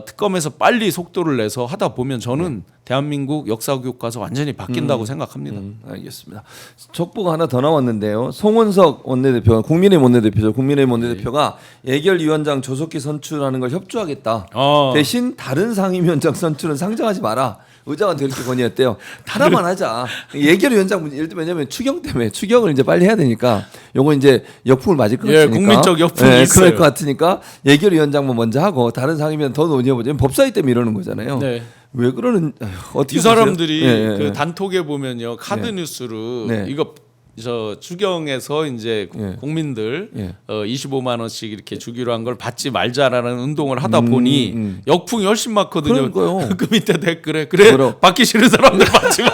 특검에서 빨리 속도를 내서 하다 보면 저는 대한민국 역사 교과서 완전히 바뀐다고 생각합니다. 알겠습니다. 족보가 하나 더 나왔는데요. 송원석 원내대표, 국민의힘 원내대표죠. 국민의힘 원내대표가 예결위원장 조속히 선출하는 걸 협조하겠다. 대신 다른 상임위원장 선출은 상정하지 마라. 의장한테 이렇게 건의했대요. 하나만 하자. 예결위원장 문제, 예를 들면 왜냐면 추경 때문에 추경을 이제 빨리 해야 되니까 요거 이제 역풍을 맞을 것 같으니까. 국민적 역풍이 있어요. 그럴 것 같으니까 예결위원장만 먼저 하고 다른 상임위원 더 논의해보자. 법사위 때문에 이러는 거잖아요. 네. 왜 그러는 어떻게 이 사람들이 보세요? 그 단톡에 보면요 카드 뉴스로 네. 이거 저 추경에서 이제 예. 국민들 예. 25만 원씩 이렇게 주기로 한 걸 받지 말자라는 운동을 하다 보니 역풍이 훨씬 많거든요. 그러니까요. 그 밑에 댓글에 그래 뭐라? 받기 싫은 사람들 받지 마.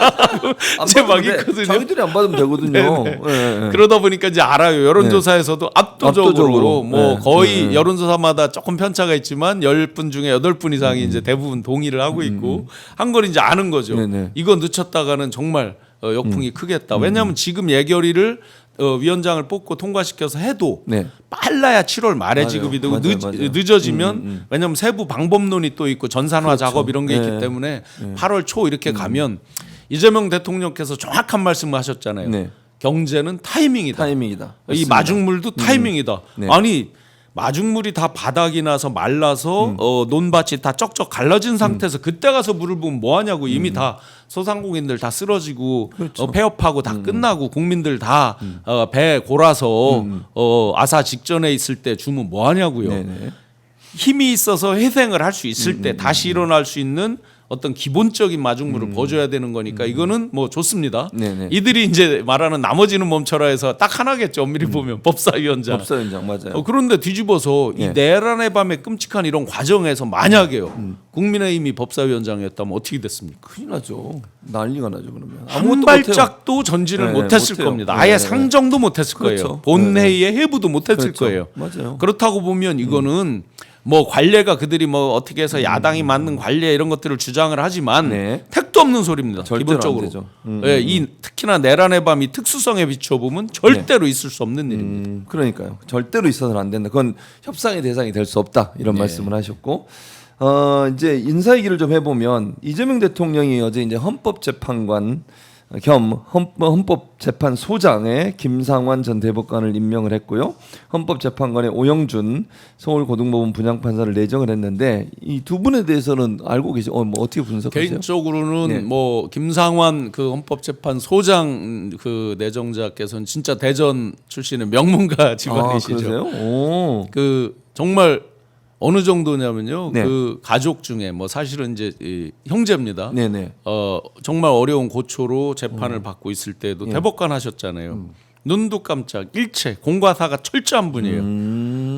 제 막 받으면 돼. 있거든요. 자기들이 안 받으면 되거든요. 네네. 예, 예. 그러다 보니까 이제 알아요. 여론조사에서도 압도적으로 압도적으로. 뭐 네. 거의 여론조사마다 조금 편차가 있지만 10분 중에 8분 이상이 이제 대부분 동의를 하고 있고 한 걸 이제 아는 거죠. 네네. 이거 늦췄다가는 정말 역풍이 크겠다. 왜냐하면 지금 예결위를 위원장을 뽑고 통과시켜서 해도 네. 빨라야 7월 말에 맞아요. 지급이 되고 맞아요, 맞아요. 늦어지면 왜냐하면 세부 방법론이 또 있고 전산화 그렇죠. 작업 이런 게 있기 네. 때문에 8월 초 이렇게 가면 이재명 대통령께서 정확한 말씀을 하셨잖아요. 네. 경제는 타이밍이다. 타이밍이다. 이 맞습니다. 마중물도 타이밍이다. 네. 아니 마중물이 다 바닥이 나서 말라서 논밭이 다 쩍쩍 갈라진 상태에서 그때 가서 물을 부으면 뭐 하냐고 이미 다 소상공인들 다 쓰러지고 그렇죠. 폐업하고 다 끝나고 국민들 다 배 골아서 아사 직전에 있을 때 주면 뭐 하냐고요. 네네. 힘이 있어서 회생을 할 수 있을 때 다시 일어날 수 있는 어떤 기본적인 마중물을 보줘야 되는 거니까 이거는 뭐 좋습니다. 네네. 이들이 이제 말하는 나머지는 멈춰라 해서 딱 하나겠죠. 엄밀히 보면 법사위원장. 법사위원장 맞아요. 그런데 뒤집어서 예. 이 내란의 밤에 끔찍한 이런 과정에서 만약에요. 국민의힘이 법사위원장이었다면 어떻게 됐습니까? 큰일 나죠. 난리가 나죠 그러면. 한 아무것도 발짝도 전진을 네, 못했을 못해요. 겁니다. 네, 아예 네. 상정도 못했을 그렇죠. 거예요. 본회의에 해부도 못했을 그렇죠. 거예요. 맞아요. 그렇다고 보면 이거는 뭐 관례가 그들이 뭐 어떻게 해서 야당이 만든 관례 이런 것들을 주장을 하지만 네. 택도 없는 소리입니다. 절대로 안 기본적으로. 되죠. 예, 이 특히나 내란의 밤이 특수성에 비춰보면 절대로 있을 수 없는 일입니다. 그러니까요. 절대로 있어서는 안 된다. 그건 협상의 대상이 될 수 없다. 이런 네. 말씀을 하셨고, 이제 인사 얘기를 좀 해보면 이재명 대통령이 어제 이제 헌법재판관 겸 헌법재판소장에 김상환 전 대법관을 임명을 했고요. 헌법재판관에 오영준 서울고등법원 분양판사를 내정을 했는데 이 두 분에 대해서는 알고 계세요? 뭐 어떻게 분석하세요? 개인적으로는 네. 뭐 김상환 그 헌법재판소장 그 내정자께서는 진짜 대전 출신의 명문가 직원이시죠. 그러세요? 오. 그 정말 어느 정도냐면요. 네. 그 가족 중에 뭐 사실은 이제 이 형제입니다. 네네. 정말 어려운 고초로 재판을 받고 있을 때도 예. 대법관 하셨잖아요. 눈도 깜짝 일체 공과사가 철저한 분이에요.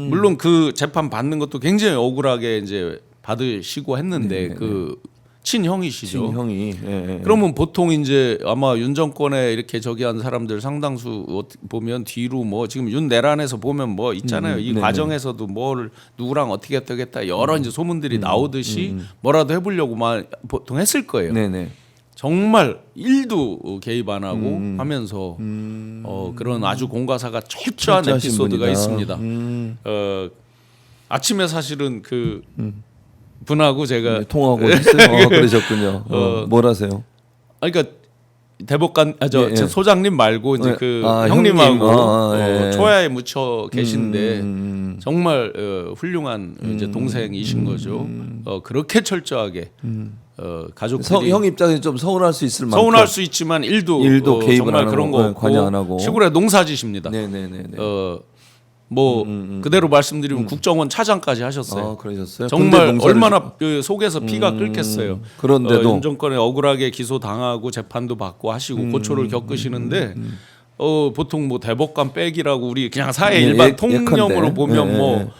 물론 그 재판 받는 것도 굉장히 억울하게 이제 받으시고 했는데 그 친형이시죠. 친형이. 예, 예. 그러면 보통 이제 아마 윤 정권에 이렇게 저기 한 사람들 상당수 보면 뒤로 뭐 지금 윤 내란에서 보면 뭐 있잖아요. 이 네네. 과정에서도 뭘 누구랑 어떻게 했다겠다 여러 이제 소문들이 나오듯이 뭐라도 해보려고만 보통 했을 거예요. 네네. 정말 일도 개입 안 하고 하면서 그런 아주 공과사가 철저한 철저하신 에피소드가 분이다. 있습니다. 아침에 사실은 그 분하고 제가 네, 통화하고 있어요. 그러셨군요. 뭘 하세요? 그러니까 대법관 예, 예. 소장님 말고 이제 예. 그 아, 형님하고 형님. 예. 초야에 묻혀 계신데 정말 훌륭한 이제 동생이신 거죠. 그렇게 철저하게 가족들이 형 입장에서 좀 서운할 수 있을 만큼 서운할 수 있지만 일도 개입을 정말 안 하고, 그런 거 없고 관여 안 하고. 시골에 농사지십니다. 네네네. 뭐 그대로 말씀드리면 국정원 차장까지 하셨어요. 그러셨어요. 정말 근데 농사를 얼마나 그 속에서 피가 끓겠어요. 그런데도 윤 정권에 억울하게 기소 당하고 재판도 받고 하시고 고초를 겪으시는데 보통 뭐 대법관 빼기라고 우리 그냥 사회 예, 일반 예, 통념으로 예컨대. 보면 예, 뭐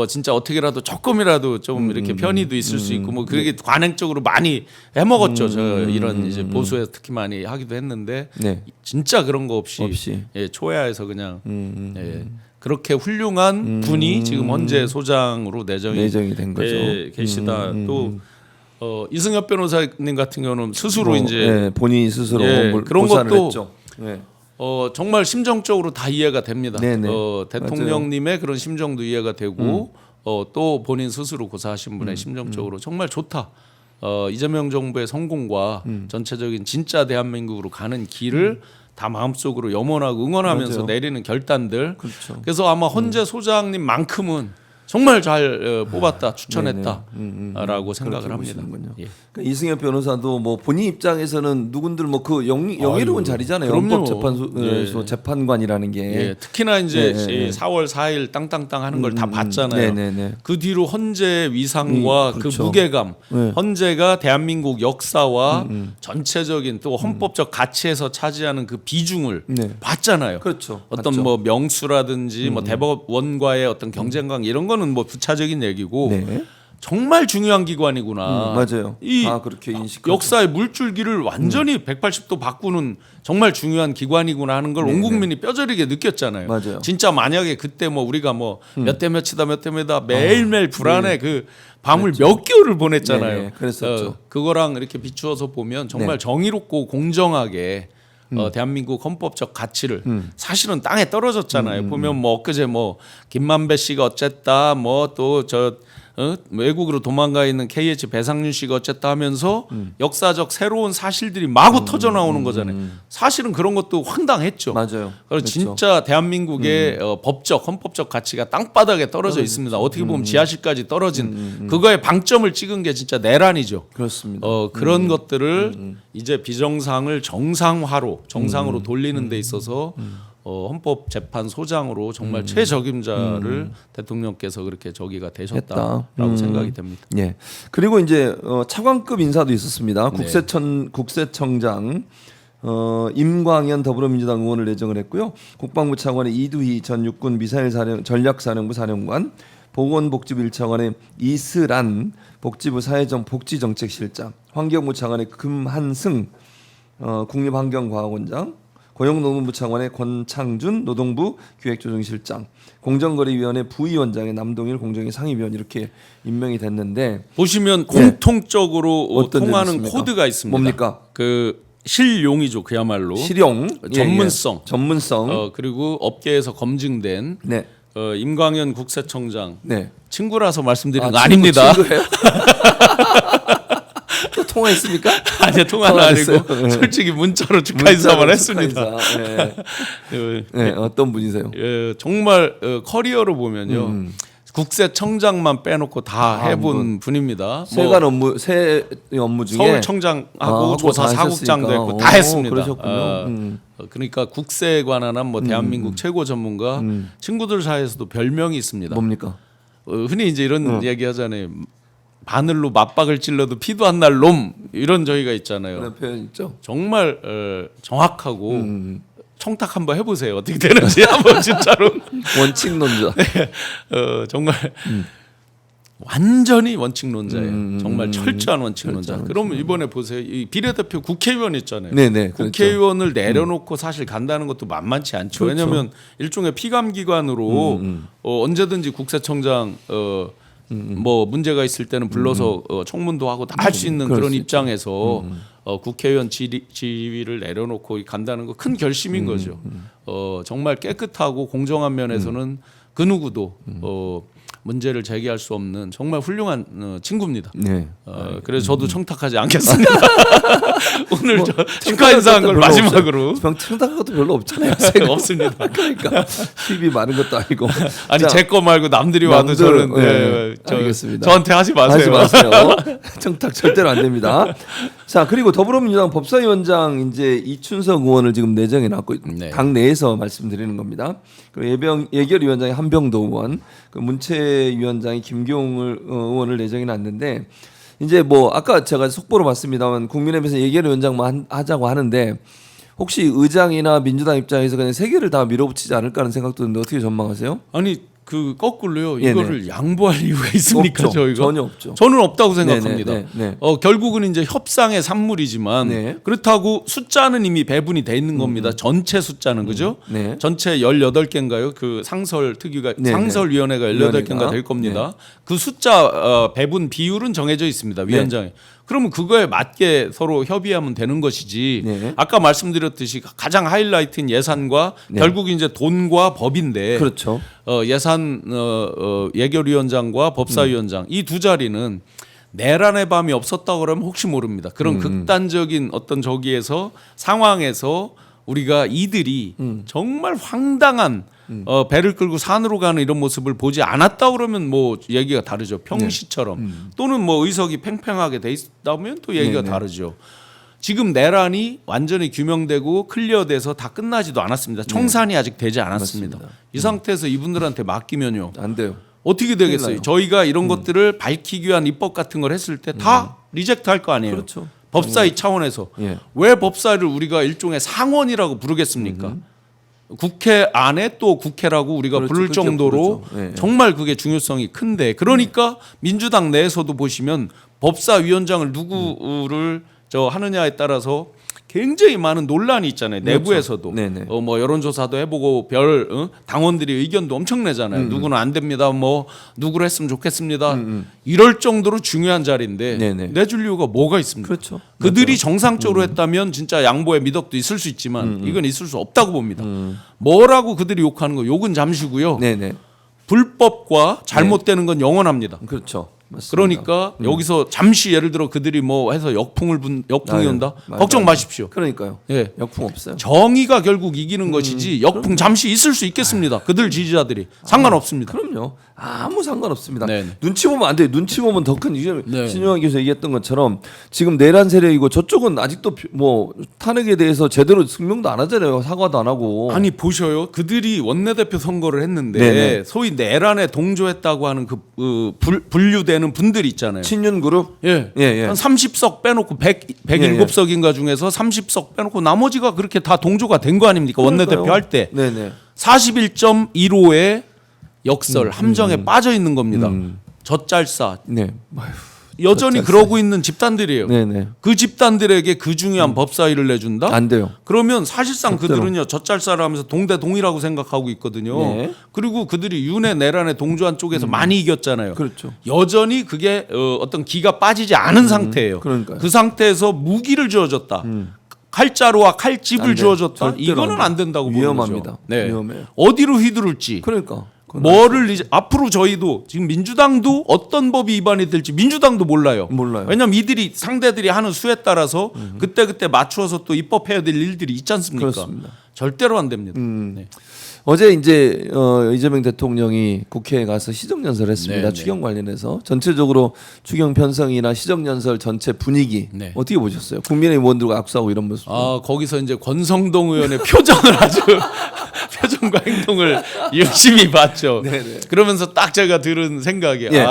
진짜 어떻게라도 조금이라도 좀 이렇게 편의도 있을 수 있고 뭐 그게 관행적으로 많이 해먹었죠. 저 이런 이제 보수에서 특히 많이 하기도 했는데 네. 진짜 그런 거 없이, 없이. 예, 초야에서 그냥 예, 그렇게 훌륭한 분이 지금 헌재 소장으로 내정이 된 거죠. 예, 계시다. 또 이승엽 변호사님 같은 경우는 스스로 이제 예, 본인이 스스로 예, 그런 고사를 것도 했죠. 예. 정말 심정적으로 다 이해가 됩니다. 네네. 대통령님의 그런 심정도 이해가 되고 또 본인 스스로 고사하신 분의 심정적으로 정말 좋다. 이재명 정부의 성공과 전체적인 진짜 대한민국으로 가는 길을 다 마음속으로 염원하고 응원하면서 맞아요. 내리는 결단들. 그렇죠. 그래서 아마 헌재 소장님만큼은 정말 잘 뽑았다, 추천했다라고 생각을 합니다. 보시는군요. 예. 그러니까 이승엽 변호사도 뭐 본인 입장에서는 누군들 뭐 그 영예로운 자리잖아요. 그럼요. 헌법재판소 재판관이라는 게. 예, 특히나 이제 네, 네. 4월 4일 땅땅땅 하는 걸 다 봤잖아요. 네네네. 그 뒤로 헌재 위상과 그렇죠. 그 무게감, 네. 헌재가 대한민국 역사와 전체적인 또 헌법적 가치에서 차지하는 그 비중을 네. 봤잖아요. 그렇죠. 어떤 맞죠. 뭐 명수라든지 뭐 대법원과의 어떤 경쟁 관계 이런 거는 뭐 부차적인 얘기고 네. 정말 중요한 기관이구나. 맞아요. 이 다 그렇게 인식하죠. 역사의 물줄기를 완전히 180도 바꾸는 정말 중요한 기관이구나 하는 걸 온 국민이 뼈저리게 느꼈잖아요. 맞아요. 진짜 만약에 그때 뭐 우리가 뭐 몇 대 몇이다 몇 대 몇이다 매일매일 불안해 그 밤을 몇 개월을 보냈잖아요. 네, 그랬었죠. 그거랑 이렇게 비추어서 보면 정말 정의롭고 공정하게 대한민국 헌법적 가치를 사실은 땅에 떨어졌잖아요. 보면 뭐 엊그제 뭐 김만배 씨가 어쨌다 뭐 또 저 외국으로 도망가 있는 KH 배상윤 씨가 어쨌다 하면서 역사적 새로운 사실들이 마구 터져 나오는 거잖아요. 사실은 그런 것도 황당했죠. 맞아요. 그래서 그렇죠. 진짜 대한민국의 법적 헌법적 가치가 땅바닥에 떨어져 있습니다. 어떻게 보면 지하실까지 떨어진 그거에 방점을 찍은 게 진짜 내란이죠. 그렇습니다. 그런 것들을 이제 비정상을 정상으로 돌리는 데 있어서 헌법재판소장으로 정말 최적임자를 대통령께서 그렇게 저기가 되셨다라고 생각이 됩니다. 예. 그리고 이제 차관급 인사도 있었습니다. 네. 국세청장 임광현 더불어민주당 의원을 내정을 했고요. 국방부 차관의 이두희 전 육군 미사일 전략사령부 사령관, 보건복지부 1차관의 이스란 복지부 복지정책실장, 환경부 차관의 금한승 국립환경과학원장, 고용노동부 차관의 권창준 노동부 기획조정실장, 공정거래위원회 부위원장의 남동일 공정위 상임위원 이렇게 임명이 됐는데 보시면 공통적으로 어떤 점이 통하는 있습니까? 코드가 있습니다. 뭡니까? 그 실용이죠, 그야말로. 실용 전문성. 전문성. 그리고 업계에서 검증된 네. 임광현 국세청장 네. 친구라서 말씀드리는 거 친구, 아닙니다. 친구예요? 또 통화했습니까? 아니요, 통화는 아니고 통화했어요? 솔직히 문자로 축하 인사만 했습니다. 축하 인사. 네. 네, 어떤 분이세요? 정말 커리어로 보면요. 국세청장만 빼놓고 다 해본 분입니다. 세관 업무 새 업무 중에 서울청장하고 하고 조사 다 사국장도 하셨으니까. 했고 다 했습니다. 그러셨군요. 그러니까 국세에 관한 뭐 대한민국 최고 전문가 친구들 사이에서도 별명이 있습니다. 뭡니까? 흔히 이제 이런 얘기 하잖아요. 바늘로 맞박을 찔러도 피도 안 날 놈 이런 저희가 있잖아요. 그런 표현 있죠. 정말 정확하고 청탁 한번 해보세요. 어떻게 되는지 한번 진짜로. 원칙론자. 정말 완전히 원칙론자예요. 정말 철저한 원칙론자. 그러면 이번에 보세요. 이 비례대표 국회의원 있잖아요. 네네, 그렇죠. 국회의원을 내려놓고 사실 간다는 것도 만만치 않죠. 그렇죠. 왜냐하면 일종의 피감기관으로 언제든지 국세청장 뭐 문제가 있을 때는 불러서 청문도 하고 다 할 수 있는 그럴 그런 수 입장에서 국회의원 지위를 내려놓고 간다는 거 큰 결심인 거죠. 정말 깨끗하고 공정한 면에서는 그 누구도 문제를 제기할 수 없는 정말 훌륭한 친구입니다. 네. 그래서 저도 청탁하지 않겠습니다. 오늘 저 축하 인사한 걸 마지막으로. 청탁한 것도 별로 없잖아요. 없습니다. 그러니까 수입이 많은 것도 아니고. 아니 자, 제 거 말고 남들이 와도 저는 알겠습니다. 저한테 하지 마세요. 하지 마세요. 청탁 절대로 안 됩니다. 자, 그리고 더불어민주당 법사위원장 이제 이춘석 의원을 지금 내정해 놨고 네. 당 내에서 말씀드리는 겁니다. 그리고 예결위원장이 한병도 의원, 그 문체위원장이 김경을 의원을 내정해 놨는데 이제 뭐 아까 제가 속보로 봤습니다만 국민의힘에서 예결위원장만 하자고 하는데 혹시 의장이나 민주당 입장에서 그냥 세 개를 다 밀어붙이지 않을까 하는 생각도 드는데 어떻게 전망하세요? 아니 그 거꾸로요. 네네. 이거를 양보할 이유가 있습니까? 없죠. 저희가 전혀 없죠. 저는 없다고 생각합니다. 네네. 결국은 이제 협상의 산물이지만 네. 그렇다고 숫자는 이미 배분이 돼 있는 겁니다. 전체 숫자는 그죠? 네. 전체 18개인가요? 그 상설 특위가 네네. 상설위원회가 18개인가 될 겁니다. 그 숫자 배분 비율은 정해져 있습니다. 위원장에. 그러면 그거에 맞게 서로 협의하면 되는 것이지. 네. 아까 말씀드렸듯이 가장 하이라이트인 예산과 네. 결국 이제 돈과 법인데 그렇죠. 예산 예결위원장과 법사위원장 이 두 자리는 내란의 밤이 없었다 그러면 혹시 모릅니다. 그런 극단적인 어떤 저기에서 상황에서 우리가 이들이 정말 황당한 배를 끌고 산으로 가는 이런 모습을 보지 않았다 그러면 뭐 얘기가 다르죠. 평시처럼 또는 뭐 의석이 팽팽하게 돼 있다면 또 얘기가 네네. 다르죠. 지금 내란이 완전히 규명되고 클리어돼서 다 끝나지도 않았습니다. 청산이 아직 되지 않았습니다. 맞습니다. 이 상태에서 이분들한테 맡기면요. 안 돼요. 어떻게 되겠어요? 큰일 나요. 저희가 이런 것들을 밝히기 위한 입법 같은 걸 했을 때 다 리젝트 할 거 아니에요. 그렇죠. 법사위 차원에서. 예. 왜 법사위를 우리가 일종의 상원이라고 부르겠습니까? 국회 안에 또 국회라고 우리가 그렇죠. 부를 그렇게 정도로 부르죠. 예. 정말 그게 중요성이 큰데 그러니까 민주당 내에서도 보시면 법사위원장을 누구를 저 하느냐에 따라서 굉장히 많은 논란이 있잖아요. 그렇죠. 내부에서도 네네. 뭐 여론조사도 해보고 당원들이 의견도 엄청 내잖아요. 누구는 안 됩니다. 뭐 누구를 했으면 좋겠습니다. 이럴 정도로 중요한 자리인데 네네. 내줄 이유가 뭐가 있습니까? 그렇죠. 그들이 정상적으로 했다면 진짜 양보의 미덕도 있을 수 있지만 이건 있을 수 없다고 봅니다. 뭐라고 그들이 욕하는 거 욕은 잠시고요. 네네. 불법과 잘못되는 건 영원합니다. 그렇죠. 맞습니다. 그러니까 여기서 잠시 예를 들어 그들이 뭐 해서 역풍이 아유, 온다. 맞아요. 걱정 마십시오. 그러니까요. 예. 역풍 없어요. 정의가 결국 이기는 것이지 역풍 잠시 있을 수 있겠습니다. 그들 지지자들이 상관없습니다. 그럼요. 아무 상관없습니다. 네네. 눈치 보면 안 돼요. 눈치 보면 더 큰 이유. 네. 신용환 교수 얘기했던 것처럼 지금 내란 세력이고 저쪽은 아직도 뭐 탄핵에 대해서 제대로 증명도 안 하잖아요. 사과도 안 하고. 아니 보셔요. 그들이 원내대표 선거를 했는데 네네. 소위 내란에 동조했다고 하는 그 분류되는 분들이 있잖아요. 친윤 그룹. 예. 예. 한 30석 빼놓고 107석인가 중에서 30석 빼놓고 나머지가 그렇게 다 동조가 된 거 아닙니까? 원내대표 할 때. 네네. 41.15의 역설 함정에 빠져 있는 겁니다. 젖잘싸. 네. 아휴. 여전히 그러고 있는 집단들이에요. 네네. 그 집단들에게 그 중요한 법사위를 내준다? 안 돼요. 그러면 사실상 절대로. 그들은요 젖잘싸를 하면서 동대동이라고 생각하고 있거든요. 네. 그리고 그들이 윤회 내란에 동조한 쪽에서 많이 이겼잖아요. 그렇죠. 여전히 그게 어떤 기가 빠지지 않은 상태예요. 그러니까요. 그 상태에서 무기를 주어졌다. 칼자루와 칼집을 안 돼요. 주어졌다. 절대로 이거는 안 안 된다고 보는 위험합니다. 거죠. 네. 위험해요. 어디로 휘두를지. 그러니까. 그건 뭐를 앞으로 저희도 지금 민주당도 어떤 법이 위반이 될지 민주당도 몰라요. 몰라요. 왜냐하면 이들이 상대들이 하는 수에 따라서 그때 맞추어서 또 입법해야 될 일들이 있지 않습니까? 그렇습니다. 절대로 안 됩니다. 네. 어제 이제 이재명 대통령이 국회에 가서 시정연설을 했습니다. 네, 추경 관련해서 전체적으로 추경 편성이나 시정연설 전체 분위기 네. 어떻게 보셨어요? 국민의 의원들과 악수하고 이런 모습. 거기서 이제 권성동 의원의 표정을 아주 표정과 행동을 열심히 봤죠. 네네. 그러면서 딱 제가 들은 생각이 예.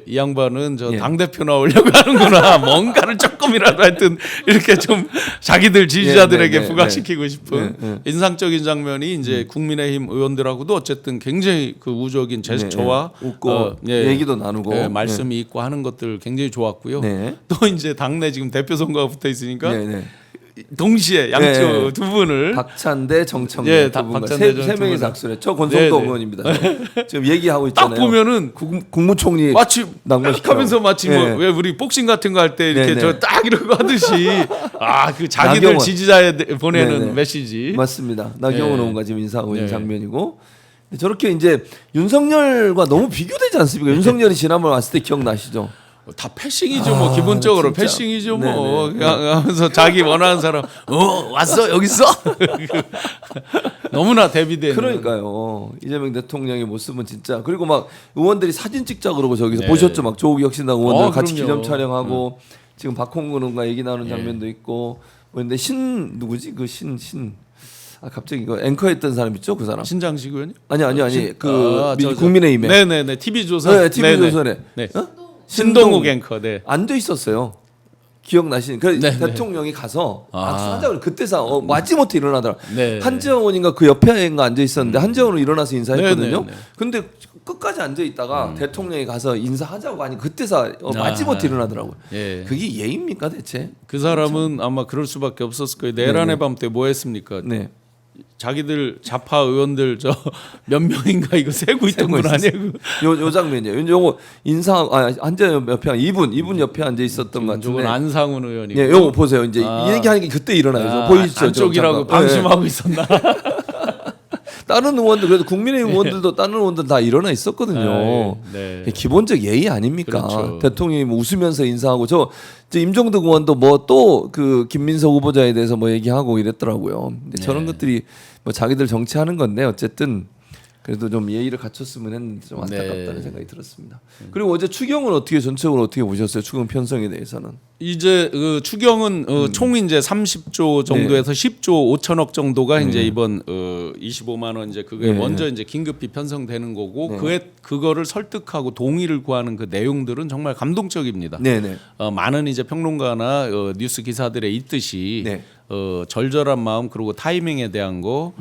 이 양반은 저 예. 당대표 나오려고 하는구나. 뭔가를 조금이라도 하여튼 이렇게 좀 자기들 지지자들에게 네, 네, 부각시키고 싶은 네, 네. 인상적인 장면이 이제 국민의힘 의원들하고도 어쨌든 굉장히 그 우적인 제스처와 웃고 얘기도 나누고 말씀이 있고 하는 것들 굉장히 좋았고요. 네. 또 이제 당내 지금 대표 선거가 붙어 있으니까 네. 동시에 양쪽 네. 두 분을 박찬대 정청래 예, 두 분과 박찬대 세 두 명이서 분을. 악수를 저 권성동 네, 네. 의원입니다. 지금 얘기하고 딱 있잖아요. 보면은 국무총리 마치 낭만시켜요. 하면서 마치 네. 뭐 왜 우리 복싱 같은 거 할 때 이렇게 네, 네. 저 딱 이러고 하듯이 그 자기들 나경원. 지지자에 보내는 네, 네. 메시지. 맞습니다. 나경원 네. 의원과 지금 인사하고 있는 네. 장면이고 저렇게 이제 윤석열과 너무 비교되지 않습니까? 윤석열이 지난번 왔을 때 기억나시죠? 다 패싱이죠 뭐 기본적으로 진짜. 패싱이죠 뭐 네네. 그냥 하면서 자기 원하는 사람 왔어 여기 있어 너무나 대비되는 그러니까요. 이재명 대통령의 모습은 진짜 그리고 막 의원들이 사진 찍자 그러고 저기서 네. 보셨죠? 막 조국 혁신당 의원들 같이 그럼요. 기념 촬영하고 지금 박홍근 의원과 얘기 나누는 장면도 있고 근데 누구지? 그 갑자기 그 앵커했던 사람 있죠? 그 사람. 신장식 의원이 아니 국민의힘에 네네네 TV 조선 네, TV 조선에 네. 어? 신동욱 앵커 네. 안 돼 있었어요. 기억나시는 그 네, 대통령이 가서 아. 악수하자고 그때서 마지못해 일어나더라. 네. 한재원인가 그 옆에인가 앉아 있었는데 한재원은 일어나서 인사했거든요. 네. 근데 끝까지 앉아 있다가 대통령이 가서 인사하자고 하니 그때서 마지못해 일어나더라고요. 예. 그게 예입니까 대체? 그 사람은 아마 그럴 수밖에 없었을 거예요. 내란의 밤 때 뭐 했습니까? 네. 자기들 좌파 의원들 저 몇 명인가 이거 세고 있던 분 아니에요? 요 장면이에요. 요거 인사 한재원 옆에 이분 옆에 앉아 있었던 것 저건 같은데. 안상훈 의원이고. 네, 요거 보세요. 이제 이 얘기하는 게 그때 일어나요. 보이시죠? 안쪽이라고 잠깐. 방심하고 있었나? 다른 의원들 그래도 국민의힘 의원들도 다른 의원들 다 일어나 있었거든요. 네. 기본적 예의 아닙니까? 그렇죠. 대통령이 뭐 웃으면서 인사하고 저 임종덕 의원도 뭐 또 그 김민석 후보자에 대해서 뭐 얘기하고 이랬더라고요. 근데 저런 것들이 뭐 자기들 정치하는 건데 어쨌든 그래도 좀 예의를 갖췄으면 했는데 좀 안타깝다는 생각이 들었습니다. 그리고 어제 추경은 어떻게 전체적으로 어떻게 보셨어요? 추경 편성에 대해서는? 이제 그 추경은 총 이제 30조 정도에서 10조 5천억 정도가 이제 이번 25만 원 이제 그게 먼저 이제 긴급히 편성되는 거고 그거를 설득하고 동의를 구하는 그 내용들은 정말 감동적입니다. 네네. 많은 이제 평론가나 뉴스 기사들에 있듯이 네. 절절한 마음 그리고 타이밍에 대한 거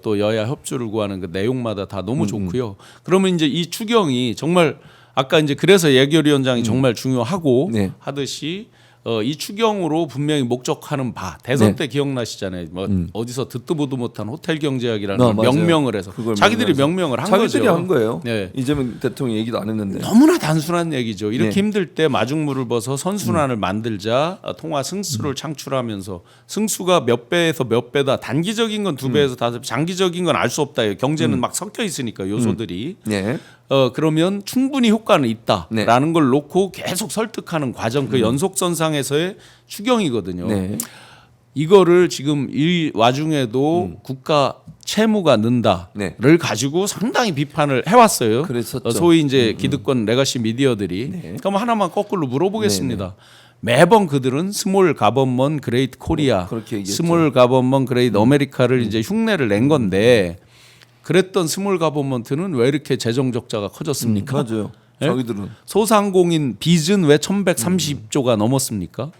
또 여야 협조를 구하는 그 내용마다 다 너무 좋고요. 그러면 이제 이 추경이 정말 아까 이제 그래서 예결위원장이 정말 중요하고 네. 하듯이 이 추경으로 분명히 목적하는 바 대선 때 기억나시잖아요. 뭐 어디서 듣도 보도 못한 호텔 경제학이라는 걸 맞아요. 명명을 해서 그걸 자기들이 명명을 한 거죠. 자기들이 한 거예요. 네. 이재명 대통령 얘기도 안 했는데. 너무나 단순한 얘기죠. 이렇게 네. 힘들 때 마중물을 벗어 선순환을 만들자 통화 승수를 창출하면서 승수가 몇 배에서 몇 배다. 단기적인 건 2배에서 5배, 장기적인 건 알 수 없다. 경제는 막 섞여 있으니까 요소들이. 네. 그러면 충분히 효과는 있다라는 네. 걸 놓고 계속 설득하는 과정 그 연속선상에서의 추경이거든요. 네. 이거를 지금 이 와중에도 국가 채무가 는다를 네. 가지고 상당히 비판을 해왔어요. 그랬었죠. 소위 이제 기득권 레가시 미디어들이. 네. 그럼 하나만 거꾸로 물어보겠습니다. 매번 그들은 스몰 가버먼 그레이트 코리아, 그렇게 얘기했죠. 스몰 가버먼 그레이트 아메리카를 이제 흉내를 낸 건데 그랬던 스몰 가버먼트는 왜 이렇게 재정 적자가 커졌습니까? 맞아요. 예? 자기들은. 소상공인 빚은 왜 1130조가 넘었습니까?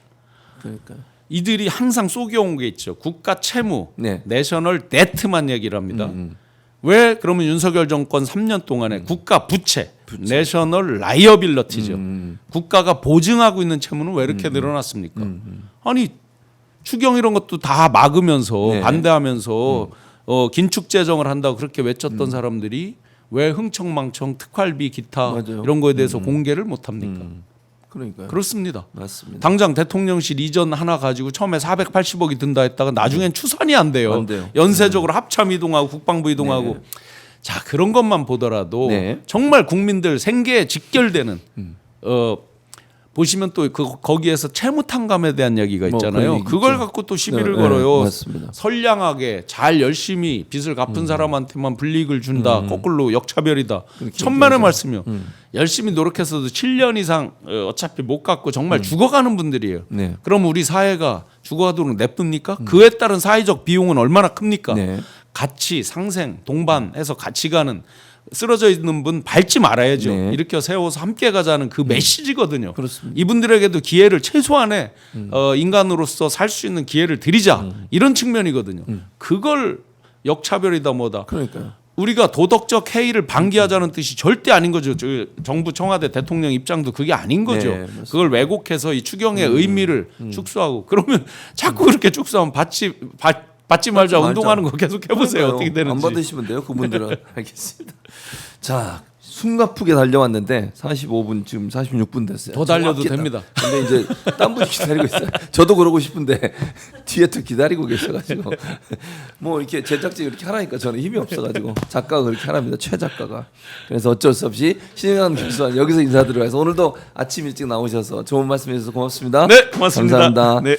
그러니까. 이들이 항상 속여온 게 있죠. 국가 채무, 네. 내셔널 데트만 얘기를 합니다. 왜 그러면 윤석열 정권 3년 동안에 국가 부채, 내셔널 라이어빌러티죠. 국가가 보증하고 있는 채무는 왜 이렇게 늘어났습니까? 아니 추경 이런 것도 다 막으면서 네. 반대하면서 긴축 재정을 한다고 그렇게 외쳤던 사람들이 왜 흥청망청 특활비 기타 맞아요. 이런 거에 대해서 공개를 못 합니까? 그러니까요. 그렇습니다. 맞습니다. 당장 대통령실 이전 하나 가지고 처음에 480억이 든다 했다가 나중엔 추산이 안 돼요. 안 돼요. 연쇄적으로 합참 이동하고 국방부 이동하고. 자 그런 것만 보더라도 네. 정말 국민들 생계에 직결되는 보시면 또 거기에서 채무 탕감에 대한 얘기가 뭐 있잖아요. 그런 얘기 그걸 있죠. 갖고 또 시비를 네, 걸어요. 맞습니다. 선량하게 잘 열심히 빚을 갚은 사람한테만 불이익을 준다. 거꾸로 역차별이다. 그렇게 천만의 말씀이요. 열심히 노력해서도 7년 이상 어차피 못 갚고 정말 죽어가는 분들이에요. 네. 그럼 우리 사회가 죽어가도록 냅둡니까? 그에 따른 사회적 비용은 얼마나 큽니까? 네. 같이 상생 동반해서 같이 가는 쓰러져 있는 분 밟지 말아야죠. 네. 일으켜 세워서 함께 가자는 그 메시지거든요. 그렇습니다. 이분들에게도 기회를 최소한의 인간으로서 살 수 있는 기회를 드리자 이런 측면이거든요. 그걸 역차별이다 뭐다. 그러니까요. 우리가 도덕적 해이를 방기하자는 뜻이 절대 아닌 거죠. 저 정부 청와대 대통령 입장도 그게 아닌 거죠. 네, 맞습니다. 그걸 왜곡해서 이 추경의 의미를 축소하고 그러면 자꾸 그렇게 축소하면 받지 말자 운동하는 거 계속 해보세요. 그러니까요. 어떻게 되는지. 안 받으시면 돼요. 그분들은. 알겠습니다. 자, 숨가쁘게 달려왔는데 45분 지금 46분 됐어요. 더 달려도 정확히 됩니다. 근데 이제 딴 분이 기다리고 있어요. 저도 그러고 싶은데 뒤에 또 기다리고 계셔가지고 뭐 이렇게 제작진이 이렇게 하라니까 저는 힘이 없어가지고 작가가 그렇게 하랍니다. 최 작가가. 그래서 어쩔 수 없이 신영환 교수와 여기서 인사드려서 오늘도 아침 일찍 나오셔서 좋은 말씀 해주셔서 고맙습니다. 네, 고맙습니다. 감사합니다. 네.